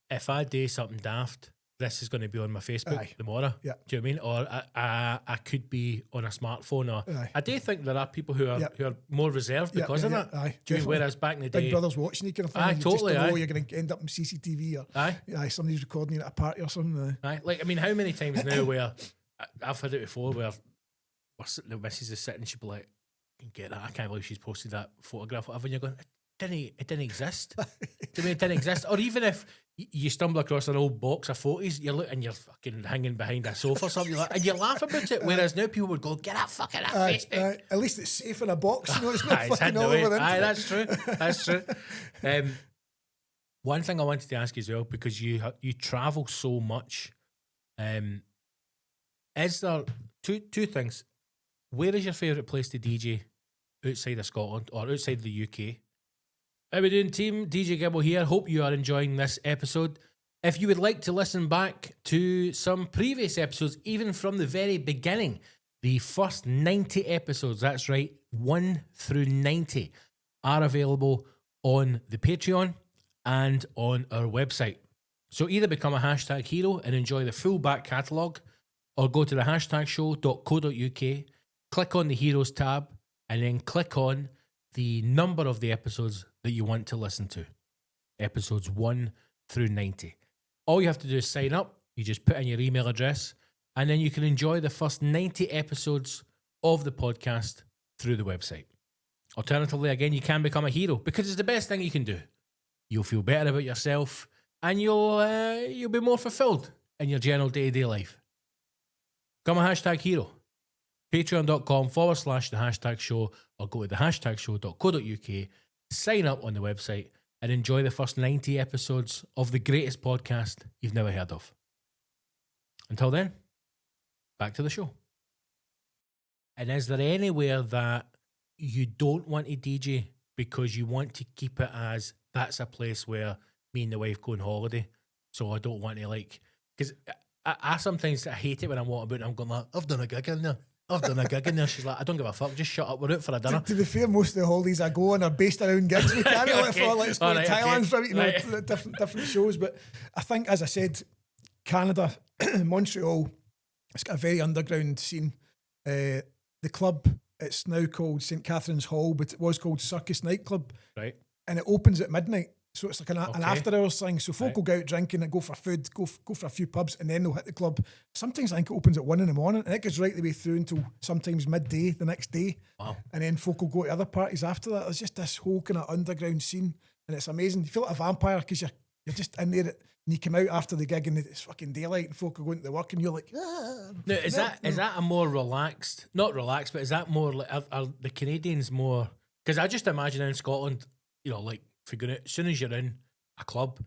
if I do something daft, this is going to be on my Facebook tomorrow. Yeah. Do you know what I mean? Or I could be on a smartphone. Or I do think there are people who are more reserved because of that. Do you mean, whereas back in the day, Big Brother's watching you kind of thing. You totally. Just don't know you're going to end up in CCTV or somebody's recording you at a party or something. Like, I mean, how many times now where I've had it before where the missus is sitting, she'd be like, "Get that? I can't believe she's posted that photograph." Whatever, and you're going, it didn't exist. Do you mean it didn't exist? Or even if you stumble across an old box of photos, you're fucking hanging behind a sofa or something, and you laugh about it. Whereas now people would go, "Get that fucking off Facebook." At least it's safe in a box. You know, it's not it's fucking all over the internet. That's true. That's true. One thing I wanted to ask you as well, because you travel so much, is there two things? Where is your favourite place to DJ outside of Scotland or outside the UK? How we doing, team? DJ Gibbo here. Hope you are enjoying this episode. If you would like to listen back to some previous episodes, even from the very beginning, the first 90 episodes, that's right, 1 through 90, are available on the Patreon and on our website. So either become a hashtag hero and enjoy the full back catalogue, or go to the hashtagshow.co.uk, click on the Heroes tab, and then click on the number of the episodes that you want to listen to. Episodes 1 through 90. All you have to do is sign up. You just put in your email address, and then you can enjoy the first 90 episodes of the podcast through the website. Alternatively, again, you can become a hero, because it's the best thing you can do. You'll feel better about yourself, and you'll be more fulfilled in your general day-to-day life. Become a hashtag hero. Patreon.com/the hashtag show, or go to the hashtagshow.co.uk, sign up on the website, and enjoy the first 90 episodes of the greatest podcast you've never heard of. Until then, back to the show. And is there anywhere that you don't want to DJ because you want to keep it as that's a place where me and the wife go on holiday, so I don't want to, like, because I sometimes hate it when I'm walking about and I'm going like, I've done a gig in there. She's like, I don't give a fuck, just shut up, we're out for a dinner. To be fair, most of the holidays I go on are based around gigs. We can't let's go to Thailand for different shows. But I think, as I said, Canada, Montreal, it's got a very underground scene. The club, it's now called St. Catherine's Hall, but it was called Circus Nightclub. Right. And it opens at midnight. So it's like an after hours thing. So folk will go out drinking and go for food, go for a few pubs, and then they'll hit the club. Sometimes I think it opens at 1 a.m, and it goes right the way through until sometimes midday the next day. Wow. And then folk will go to other parties after that. There's just this whole kind of underground scene, and it's amazing. You feel like a vampire because you're just in there, and you come out after the gig and it's fucking daylight, and folk are going to work, and you're like, Now, is that a more relaxed, not relaxed, but is that more like, are the Canadians more? Because I just imagine in Scotland, you know, like, figuring out, as soon as you're in a club,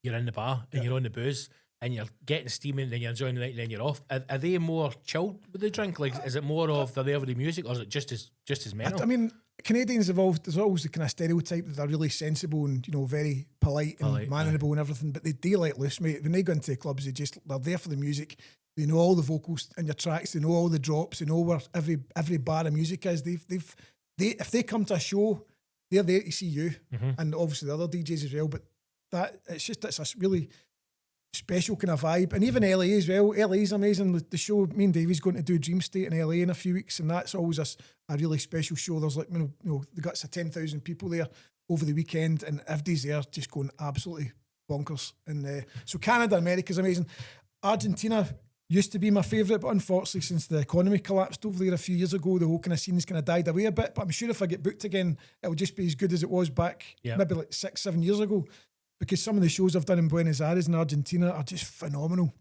you're in the bar and you're on the booze and you're getting steaming, and then you're enjoying the night, and then you're off. Are they more chilled with the drink? Like, is it more of they're there with the music, or is it just as mental? I mean, Canadians there's always the kind of stereotype that they're really sensible and, you know, very polite and mannerable and everything, but they let loose, mate. When they go into the clubs, they're there for the music. They know all the vocals in your tracks. They know all the drops. They know where every bar of music is. If they come to a show, they're there to see you, and obviously the other DJs as well. But it's a really special kind of vibe. And even LA as well. LA is amazing. The show, me and Davey's going to do Dream State in LA in a few weeks, and that's always a really special show. There's like, you know, the guts of 10,000 people there over the weekend, and everybody's there just going absolutely bonkers. And so Canada, America's amazing. Argentina used to be my favourite, but unfortunately since the economy collapsed over there a few years ago, the whole kind of scene's kind of died away a bit. But I'm sure if I get booked again, it'll just be as good as it was back maybe like 6-7 years ago. Because some of the shows I've done in Buenos Aires and Argentina are just phenomenal.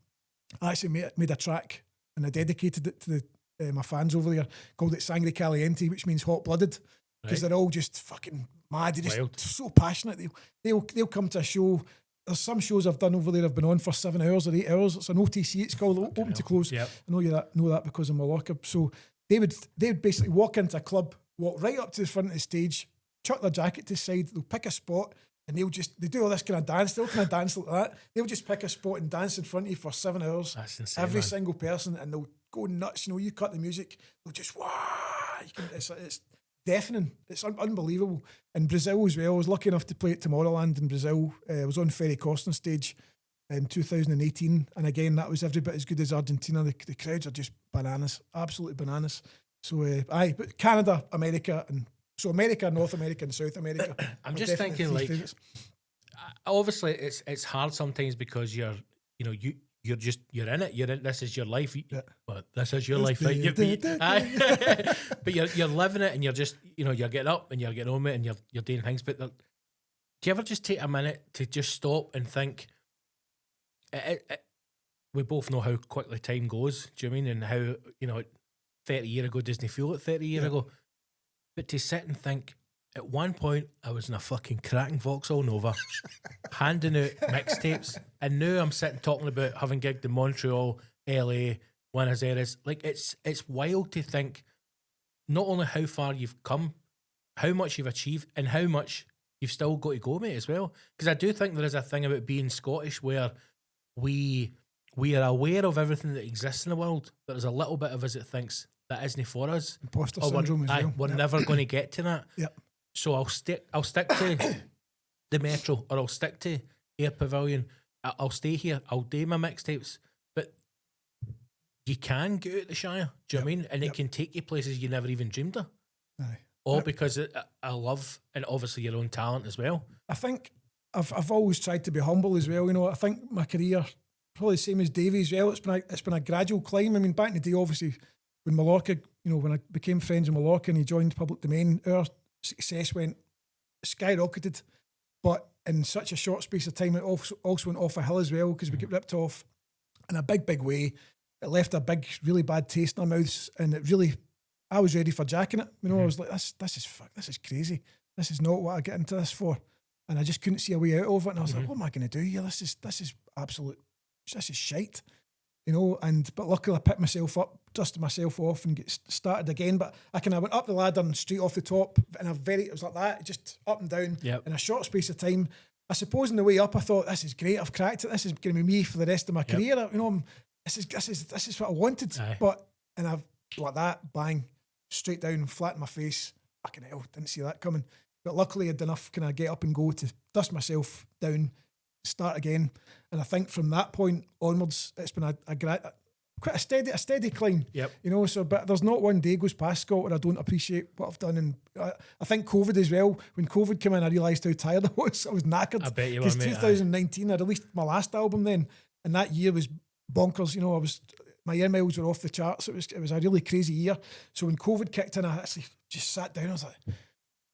I actually made a track and I dedicated it to my fans over there, called it Sangre Caliente, which means hot-blooded, because they're all just fucking mad. They're just so passionate. They'll come to a show. There's some shows I've done over there I've been on for 7 hours or 8 hours. It's an OTC, it's called, open to close. Yep. I know that because of my lockup. So they would basically walk into a club, walk right up to the front of the stage, chuck their jacket to the side, they'll pick a spot, and they do all this kind of dance. They'll kind of dance like that. They'll just pick a spot and dance in front of you for 7 hours. That's insane, every man. single person, and they'll go nuts. You know, you cut the music, they'll just it's deafening. It's unbelievable. In Brazil as well, I was lucky enough to play at Tomorrowland in Brazil. I was on Ferry Costin stage in 2018, and again, that was every bit as good as Argentina. The crowds are just bananas, absolutely bananas. So, but Canada, America, and so America, North America, and South America. I'm just thinking, like, obviously, it's hard sometimes because you're in it. This is your life. Well, this is your life, right? But you're living it, and you're just, you know, you're getting up and you're getting on it, and you're doing things. But do you ever just take a minute to just stop and think? We both know how quickly time goes. Do you know what I mean? And how, you know, 30 years ago doesn't feel like 30 years ago. But to sit and think, at one point, I was in a fucking cracking Vauxhall Nova, handing out mixtapes, and now I'm sitting talking about having gigged in Montreal, LA, Buenos Aires. Like, it's wild to think not only how far you've come, how much you've achieved, and how much you've still got to go, mate, as well. Because I do think there is a thing about being Scottish where we are aware of everything that exists in the world, but there's a little bit of us that thinks that isn't for us. Imposter syndrome as well. We're never going to get to that. Yep. So I'll stick to the Metro, or I'll stick to Air Pavilion. I'll stay here. I'll do my mixtapes. But you can get out the Shire. Do you know what I mean? And it can take you places you never even dreamed of. Aye. All because I love, and obviously your own talent as well. I think I've always tried to be humble as well. You know, I think my career, probably the same as Davey as well, it's been a gradual climb. I mean, back in the day, obviously, when Mallorca, you know, when I became friends with Mallorca and he joined Public Domain, our success skyrocketed. But in such a short space of time, it also went off a hill as well, because we get ripped off in a big way. It left a big, really bad taste in our mouths, and it really, I was ready for jacking it. You know, I was like, this is crazy. This is not what I get into this for. And I just couldn't see a way out of it. And I was like, what am I going to do here? This is shite. You know, but luckily I picked myself up, dusted myself off, and get started again. But I kind of went up the ladder and straight off the top, and it was like that, just up and down in a short space of time. I suppose in the way up, I thought, this is great, I've cracked it. This is going to be me for the rest of my career. You know, this is what I wanted. Aye. And I've like that, bang, straight down, flat in my face. Fucking hell, didn't see that coming. But luckily I'd enough kind of get up and go to dust myself down, start again. And I think from that point onwards, it's been quite a steady climb. Yep. You know, so but there's not one day goes past, Scott, where I don't appreciate what I've done. And I think COVID as well. When COVID came in, I realised how tired I was. I was knackered. I bet you were, Because mate. 2019, I released my last album then, and that year was bonkers. You know, my air miles were off the charts. It was a really crazy year. So when COVID kicked in, I actually just sat down. I was like,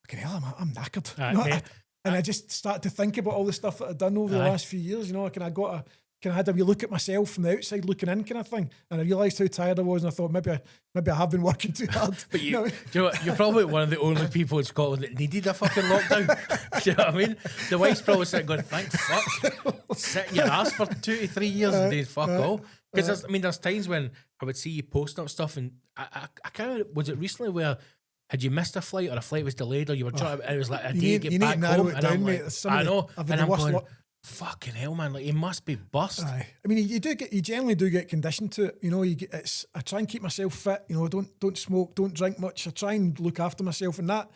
fucking hell, I'm knackered. You know, and I just started to think about all the stuff that I'd done over the last few years. You know, I had a wee look at myself from the outside looking in kind of thing, and I realised how tired I was, and I thought maybe I have been working too hard. But do you know what? You're probably one of the only people in Scotland that needed a fucking lockdown. Do you know what I mean? The wife's probably sitting going, thank fuck. Sitting your ass for 2 to 3 years and doing fuck all. Because there's times when I would see you posting up stuff, and I kind of, was it recently where had you missed a flight or a flight was delayed or you were trying, it was like a day you to need get back to narrow home, it and down, I'm mate. like, I know, I've and had I'm the worst going, luck. fucking hell, man, like he must be bust. Aye. I mean, you generally do get conditioned to it. You know, I try and keep myself fit. You know, don't smoke, don't drink much. I try and look after myself, and that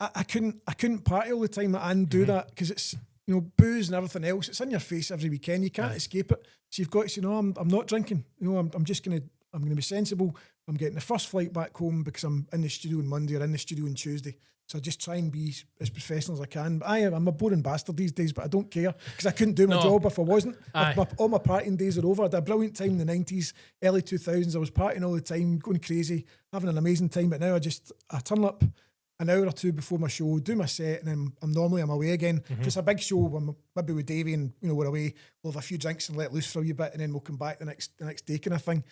I couldn't party all the time and do that because it's, you know, booze and everything else. It's in your face every weekend. You can't escape it. So you've got to say, no, I'm not drinking. You know, I'm just gonna be sensible. I'm getting the first flight back home because I'm in the studio on Monday or in the studio on Tuesday. So I just try and be as professional as I can. But I'm a boring bastard these days, but I don't care because I couldn't do my job if I wasn't. All my partying days are over. I had a brilliant time in the 90s, early 2000s. I was partying all the time, going crazy, having an amazing time. But now I turn up an hour or two before my show, do my set, and then I'm away again. If it's a big show, maybe with Davey and, you know, we're away, we'll have a few drinks and let loose for a wee bit, and then we'll come back the next day kind of thing.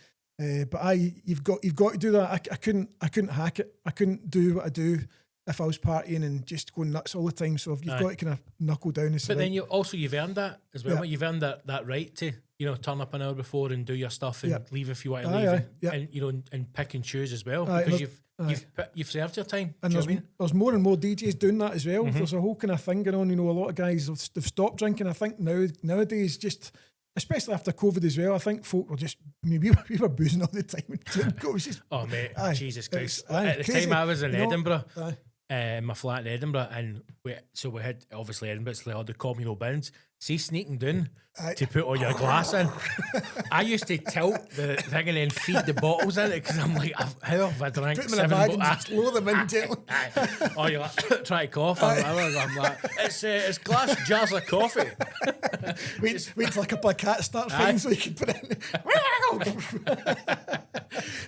But you've got to do that. I couldn't hack it. I couldn't do what I do if I was partying and just going nuts all the time. So you've got to kind of knuckle down. But then you've earned that as well. You've earned that right to, you know, turn up an hour before and do your stuff and leave if you want to leave, and you know, and pick and choose as well because you've served your time. And there's more and more DJs doing that as well. There's a whole kind of thing going on. You know, a lot of guys they've stopped drinking. I think nowadays just, especially after COVID as well, I think folk were just, I mean, we were boozing all the time. Oh mate, Jesus Christ! At the crazy. time I was in Edinburgh, Aye. my flat in Edinburgh, and we had obviously Edinburgh's like all the communal bins. See, sneaking down to put all your glass in. I used to tilt the thing and then feed the bottles in it because I'm like, how have I drank Put them in a bag and just lower them in gently. Oh, you're like, try to cough. I'm like, it's glass jars of coffee. wait till a couple of cats start fighting so you can put it in.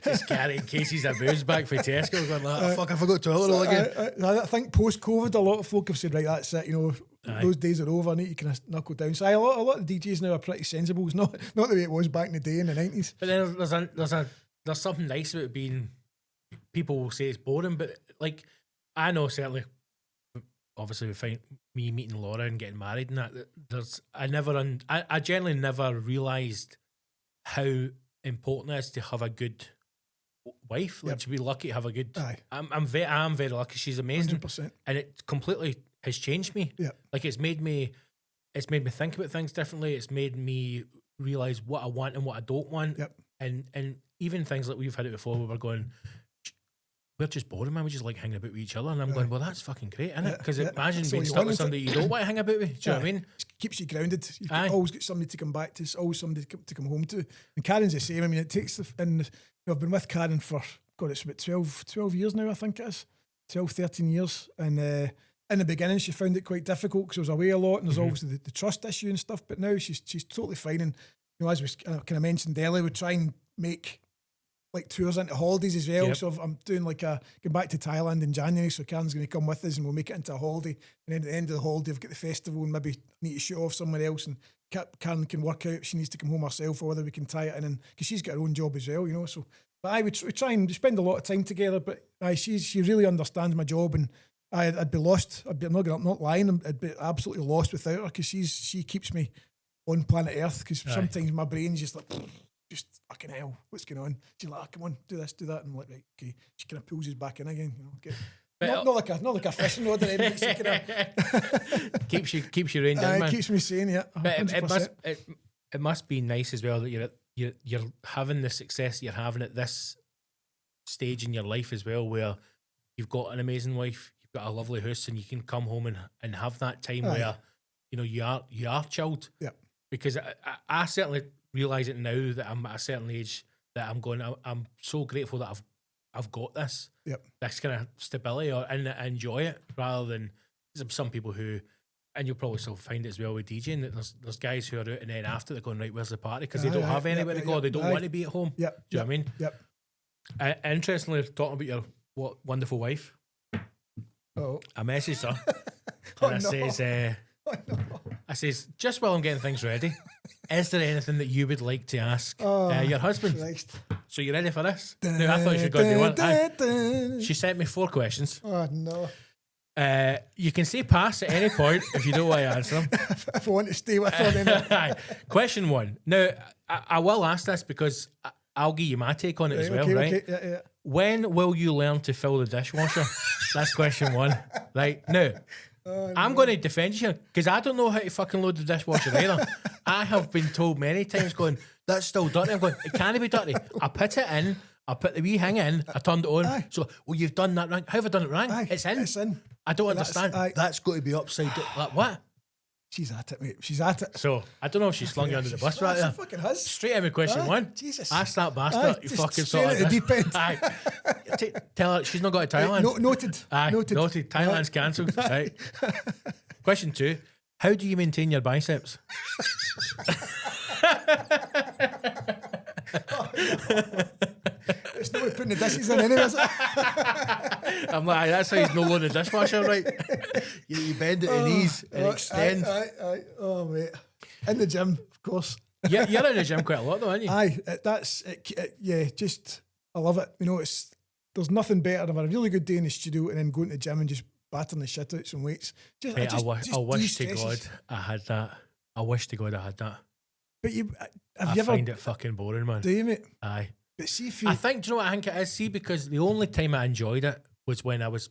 Just carrying cases of booze back for Tesco, going like, oh, fuck, I forgot to order again. I think post-COVID, a lot of folk have said, right, that's it, you know, those days are over, I need to kind of knuckle down. So a lot of DJs now are pretty sensible. It's not the way it was back in the day in the 90s. But then there's something nice about being, people will say it's boring, but like, I know certainly, obviously we find me meeting Laura and getting married and that, I generally never realised how important it is to have a good wife, like to be lucky to have a good. I'm very lucky. She's amazing, 100%. And it completely has changed me. Like it's made me think about things differently. It's made me realize what I want and what I don't want. And even things like we've had it before, where we're going, we're just boring, man. We just like hanging about with each other, and I'm going, well, that's fucking great, isn't it? Because imagine being stuck with somebody you don't want to hang about with. Do you know what I mean? It keeps you grounded. You've always got somebody to come back to. It's always somebody to come home to. And Karen's the same. I mean, it takes, and I've been with Karen for, God, it's about 12 years now, I think it is. 12, 13 years. And in the beginning, she found it quite difficult because I was away a lot, and there's obviously the trust issue and stuff. But now she's totally fine. And, you know, as we kind of mentioned earlier, we try and make like tours into holidays as well. So I'm doing like going back to Thailand in January, so Karen's going to come with us and we'll make it into a holiday, and then at the end of the holiday we've got the festival and maybe need to shoot off somewhere else, and Karen can work out if she needs to come home herself or whether we can tie it in, because she's got her own job as well, you know. So but we try and spend a lot of time together, but she really understands my job, and I'd be lost. I'm not lying, I'd be absolutely lost without her, because she keeps me on planet Earth, because sometimes my brain's just like, just fucking hell, what's going on? She's like, oh, come on, do this, do that, and I'm like, right, okay. She kind of pulls us back in again, you know. Not like a fishing rod or anything. keeps you reined in, man. It keeps me sane, yeah. 100%. But it must be nice as well that you're having the success you're having at this stage in your life as well, where you've got an amazing wife, you've got a lovely house, and you can come home and have that time where, you know, you are chilled. Yeah. Because I certainly realise it now that I'm at a certain age that I'm so grateful that I've got this kind of stability and enjoy it, rather than some people who, and you'll probably still find it as well with DJing, that there's guys who are out and then after they're going, right, where's the party? Because they don't have anywhere to go, they don't want to be at home. Do you know what I mean? Interestingly, talking about your wonderful wife, I messaged her and I says, just while I'm getting things ready, is there anything that you would like to ask your husband? Christ. So you ready for this? Now, I thought you got the one. She sent me 4 questions. Oh, no. You can say pass at any point if you don't want to answer them. If I want to stay with her, then. Question 1. Now, I will ask this because I'll give you my take on it as well, right? Okay. Yeah. when will you learn to fill the dishwasher? That's question one. Right, now, I'm going to defend you because I don't know how to fucking load the dishwasher either. I have been told many times going, that's still dirty. I'm going, it can't be dirty. I put it in, I put the wee hang in, I turned it on. Aye. So, well, you've done that wrong. How have I done it wrong? Aye, It's in. it's in. I don't That's- understand. That's got to be upside down. Like, what? She's at it, mate. She's at it. So, I don't know if she slung you under the bus right She there. fucking has. Straight in with question Aye, one. Jesus. Ask that bastard. Aye, You just fucking straight sort at the of deep end. Aye. Tell her she's not got to Thailand. Noted. Aye, Noted. Thailand's cancelled. Right. Question two. How do you maintain your biceps? It's not putting the dishes in anyway, is it? I'm like, that's how he's no loading the dishwasher, right? You bend at the knees and extend. Aye. Oh, mate. In the gym, of course. Yeah, you're in the gym quite a lot, though, aren't you? Aye, yeah, just, I love it. You know, there's nothing better than a really good day in the studio and then going to the gym and just battering the shit out some weights. Mate, I wish to God de-stresses. I had that. I wish to God I had that. But have I you ever, find it fucking boring, man. do you, mate? Aye. But see if you, I think, do you know what I think it is? See, because the only time I enjoyed it was when I was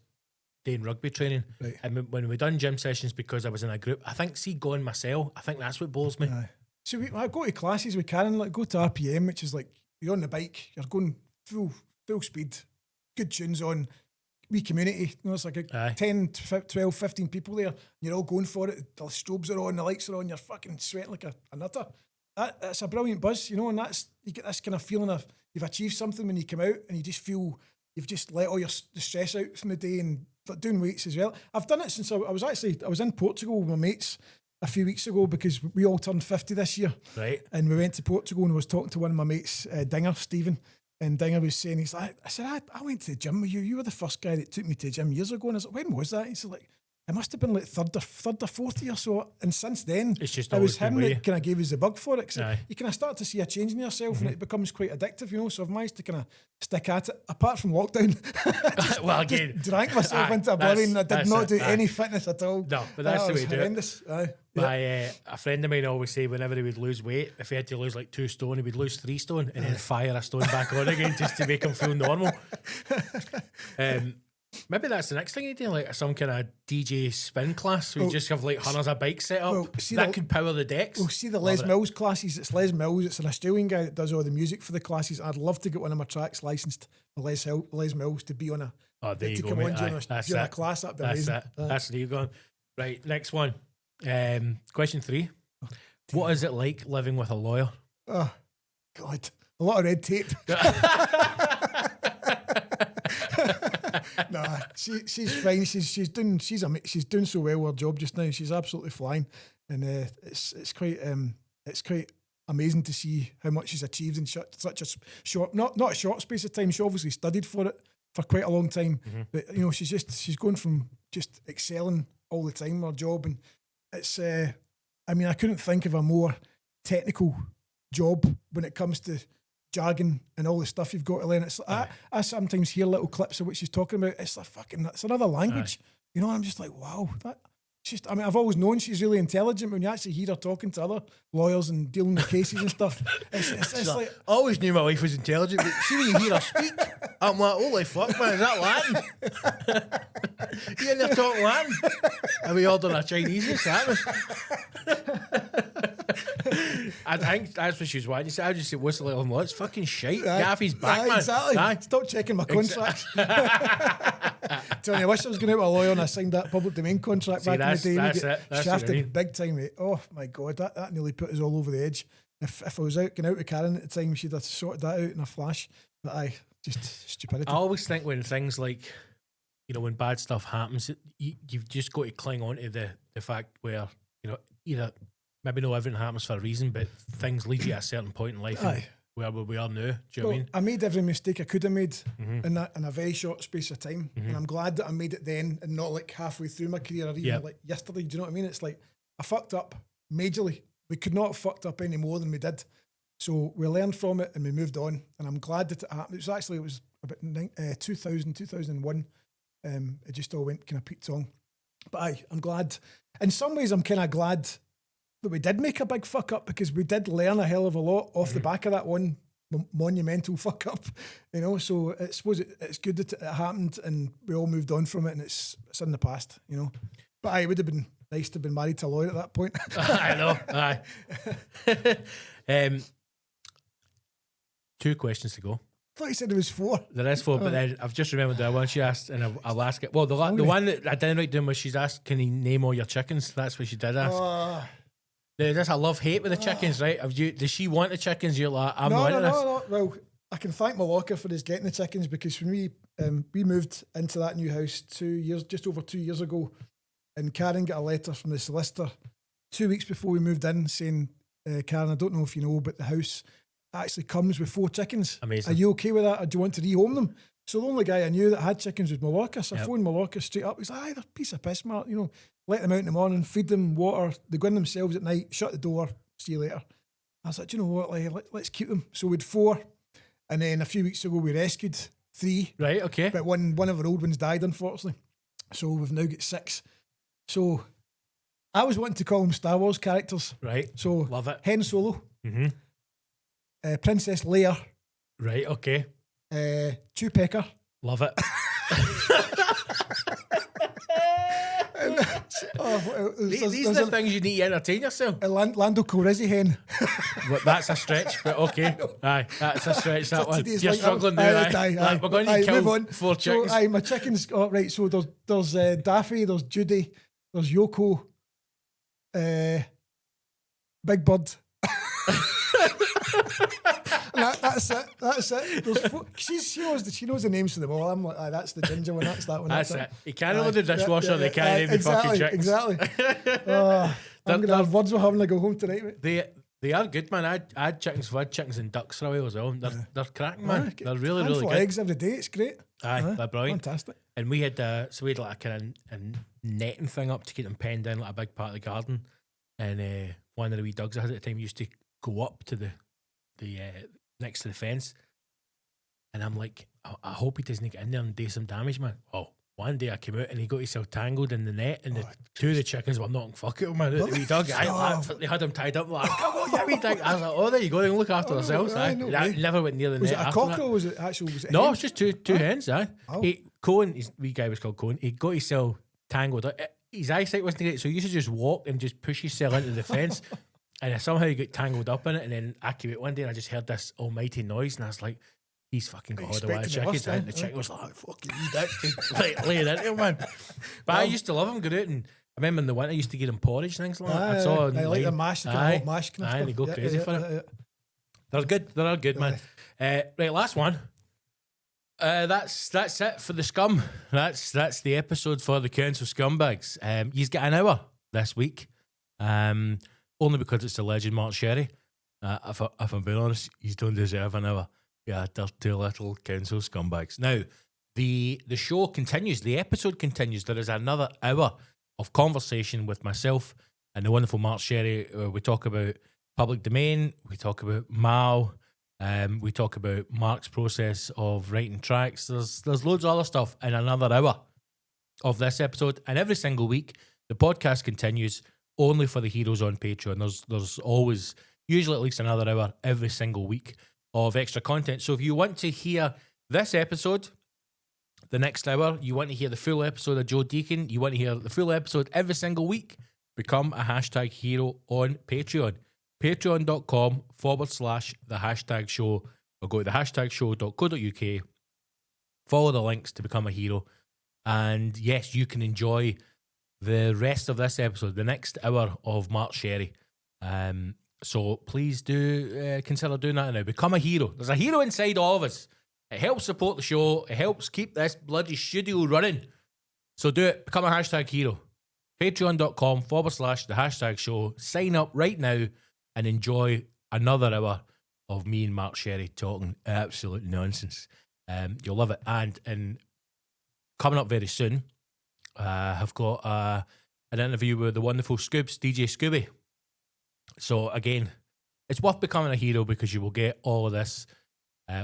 doing rugby training. Right. And when we done gym sessions because I was in a group. I think, see, going myself, I think that's what bores me. Aye. So I go to classes with Karen, like go to RPM, which is like you're on the bike, you're going full speed, good tunes on, wee community. You know, it's like Aye. 10, 12, 15 people there. And you're all going for it. The strobes are on, the lights are on. You're fucking sweating like a nutter. That's a brilliant buzz, you know. And you get this kind of feeling of you've achieved something when you come out, and you just feel you've just let all the stress out from the day, and doing weights as well. I've done it since I was in Portugal with my mates a few weeks ago because we all turned 50 this year. Right. And we went to Portugal and I was talking to one of my mates, Dinger, Stephen. And Dinger was saying, he's like, I said, I went to the gym with you. You were the first guy that took me to the gym years ago. And I was like, when was that? He said, like, it must have been like third or fourth year. So, and since then, It's just it was always been him with that you. kind of gave us the bug for it. 'Cause Aye. you kind of start to see a change in yourself and it becomes quite addictive, you know. So I've managed to kind of stick at it. Apart from lockdown, Well, again, just drank myself aye, into that's- oblivion. I did that's not it, do aye. any fitness at all. No, but that's the was way to do it. horrendous. Aye. A friend of mine always say whenever he would lose weight, if he had to lose like 2 stone, he would lose 3 stone and then fire a stone back on again just to make him feel normal. Maybe that's the next thing you do, like some kind of DJ spin class where you just have like hundreds of bikes set up. well, see that the- could power the decks. Well, see the Love Les it. Mills classes. It's Les Mills. It's an Australian guy that does all the music for the classes. I'd love to get one of my tracks licensed for Les Mills to be on a. Oh, there you to go, come mate. on during, Aye, that's during a it. class. That'd be That's amazing. it. That's where you're going. Right, next one. Question 3. What is it like living with a lawyer? Oh, God, a lot of red tape. Nah, she's fine. She's doing so well with her job just now. She's absolutely flying, and it's quite amazing to see how much she's achieved in such a short, not a short space of time. She obviously studied for it for quite a long time, but you know she's going from just excelling all the time in her job, and it's I mean I couldn't think of a more technical job when it comes to jargon and all the stuff you've got to learn. It's I sometimes hear little clips of what she's talking about. It's it's another language, you know. I'm just like, wow, I mean, I've always known she's really intelligent. When you actually hear her talking to other lawyers and dealing with cases and stuff, it's like, I always knew my wife was intelligent, but see when you hear her speak, I'm like, holy fuck, man, is that Latin? You in there talking Latin? Are we ordering a Chinese or something? I think that's what she was wanting. I just said, what's the little one? It's fucking shite. Get off his back, man. Exactly. Aye. Stop checking my contracts. Tell you, I wish I was going out with a lawyer and I signed that public domain contract back in the day. That's it. That's what I shafted mean. big time, mate. Oh my God, that nearly put us all over the edge. If I was going out with Karen at the time, she'd have sorted that out in a flash. But aye, just stupidity. I always think when things like, you know, when bad stuff happens, you've just got to cling on to the fact where, you know, either maybe not everything happens for a reason, but things lead you at a certain point in life. Aye. Where we are now. Do you know what I mean? I made every mistake I could have made in a very short space of time, and I'm glad that I made it then and not like halfway through my career or even like yesterday. Do you know what I mean? It's like I fucked up majorly. We could not have fucked up any more than we did. So we learned from it and we moved on, and I'm glad that it happened. It was about 2000, 2001. It just all went kind of peaked on. But aye, I'm glad. In some ways, I'm kind of glad that we did make a big fuck up because we did learn a hell of a lot off the back of that one monumental fuck up, you know. So I suppose it's good that it happened and we all moved on from it, and it's in the past, you know. But it would have been nice to have been married to a lawyer at that point. I know. Aye. 2 questions to go. I thought you said there was 4. There is 4, but then I've just remembered the one she asked, and I'll ask it. Well, the one that I didn't like doing was she's asked, "Can you name all your chickens?" That's what she did ask. There's a love-hate with the chickens, right? Does she want the chickens? You're like, I'm not into this. No. Well, I can thank my locker for us getting the chickens, because when we moved into that new house just over 2 years ago, and Karen got a letter from the solicitor 2 weeks before we moved in saying, Karen, I don't know if you know, but the house actually comes with 4 chickens. Amazing. Are you okay with that, or do you want to rehome them? So the only guy I knew that had chickens was Mallorca. So I phoned Mallorca straight up. He's like, they're a piece of piss, Mark. You know, let them out in the morning, feed them water. They go in themselves at night, shut the door, see you later. I was like, do you know what? Let's keep them. So we had 4. And then a few weeks ago, we rescued 3. Right, okay. But one of our old ones died, unfortunately. So we've now got 6. So I was wanting to call them Star Wars characters. Right. So love it. Han Solo. Mm-hmm. Princess Leia. Right, okay. Chewpecker. Love it. These are the things you need to entertain yourself. Lando Calrissian. Well, that's a stretch, but okay. Aye, that's a stretch, that one. You're like struggling that. now, Aye. We're going to kill move on. 4 chickens. So, my chickens. Oh, right, so there's Daffy, there's Judy, there's Yoko, Big Bird. That's it. There's 4. She knows the names of them all. I'm like, that's the ginger one. That's that one. That's it. You can't load the dishwasher. They can't name the fucking chickens. Exactly. I'm gonna have words with having to go home tonight, mate. They are good, man. I had chickens. I've had chickens and ducks for a while as well. They're cracking, man. They're really good. Eggs every day. It's great. Aye, they're brilliant. Fantastic. And we had like a kind of netting thing up to keep them penned in, like a big part of the garden. And one of the wee dogs I had at the time used to go up to the next to the fence, and I'm like, I hope he doesn't get in there and do some damage, man. Oh, one day I came out and he got himself tangled in the net, and the 2 of the chickens were knocking fuck out of man. The wee dog, they had him tied up like, come on, you wee dog. I was like, oh, there you go, they can look after themselves. I never went near the was net. Was it a cockerel? Was it actual? Was it no, it's just two hens. Aye. Oh. Cohen, his wee guy was called Cohen. He got himself tangled. His eyesight wasn't great, so he used to just walk and just push himself into the fence. And somehow he got tangled up in it, and then I came out one day and I just heard this almighty noise, and I was like, he's fucking got all the wild chickens. And the chicken was like, fucking you dick, just like laying into him, man. But I used to love him, go out, and I remember in the winter I used to get him porridge, things like that. I saw I like the mash, the hot mash kind of stuff. They go crazy for it. They're good, they're all good, man. Right, last one. That's it for the scum. That's the episode for the Council Scumbags. He's got an hour this week. Only because it's the legend Mark Sherry. If I'm being honest, you don't deserve an hour. Yeah, dirty little council scumbags. Now, the show continues. The episode continues. There is another hour of conversation with myself and the wonderful Mark Sherry. We talk about public domain. We talk about Mao. We talk about Mark's process of writing tracks. There's loads of other stuff in another hour of this episode. And every single week, the podcast continues only for the heroes on Patreon. There's always, usually at least another hour every single week of extra content. So if you want to hear this episode, the next hour, you want to hear the full episode of Joe Deacon, you want to hear the full episode every single week, become a hashtag hero on Patreon. Patreon.com/the hashtag show, or go to the hashtagshow.co.uk, follow the links to become a hero. And yes, you can enjoy the rest of this episode, the next hour of Mark Sherry. So please do consider doing that now. Become a hero. There's a hero inside all of us. It helps support the show. It helps keep this bloody studio running. So do it. Become a hashtag hero. Patreon.com/the hashtag show. Sign up right now and enjoy another hour of me and Mark Sherry talking absolute nonsense. You'll love it. And coming up very soon, I've got an interview with the wonderful Scoobs, DJ Scooby. So again, it's worth becoming a hero because you will get all of this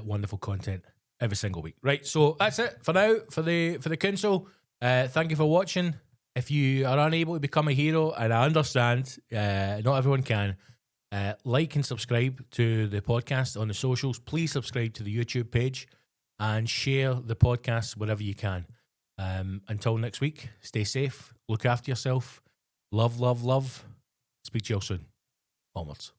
wonderful content every single week. Right, so that's it for now for the council. Thank you for watching. If you are unable to become a hero, and I understand, not everyone can, Like and subscribe to the podcast on the socials. Please subscribe to the YouTube page and share the podcast wherever you can. Until next week, stay safe, look after yourself, love, love, love. Speak to you all soon. Onwards.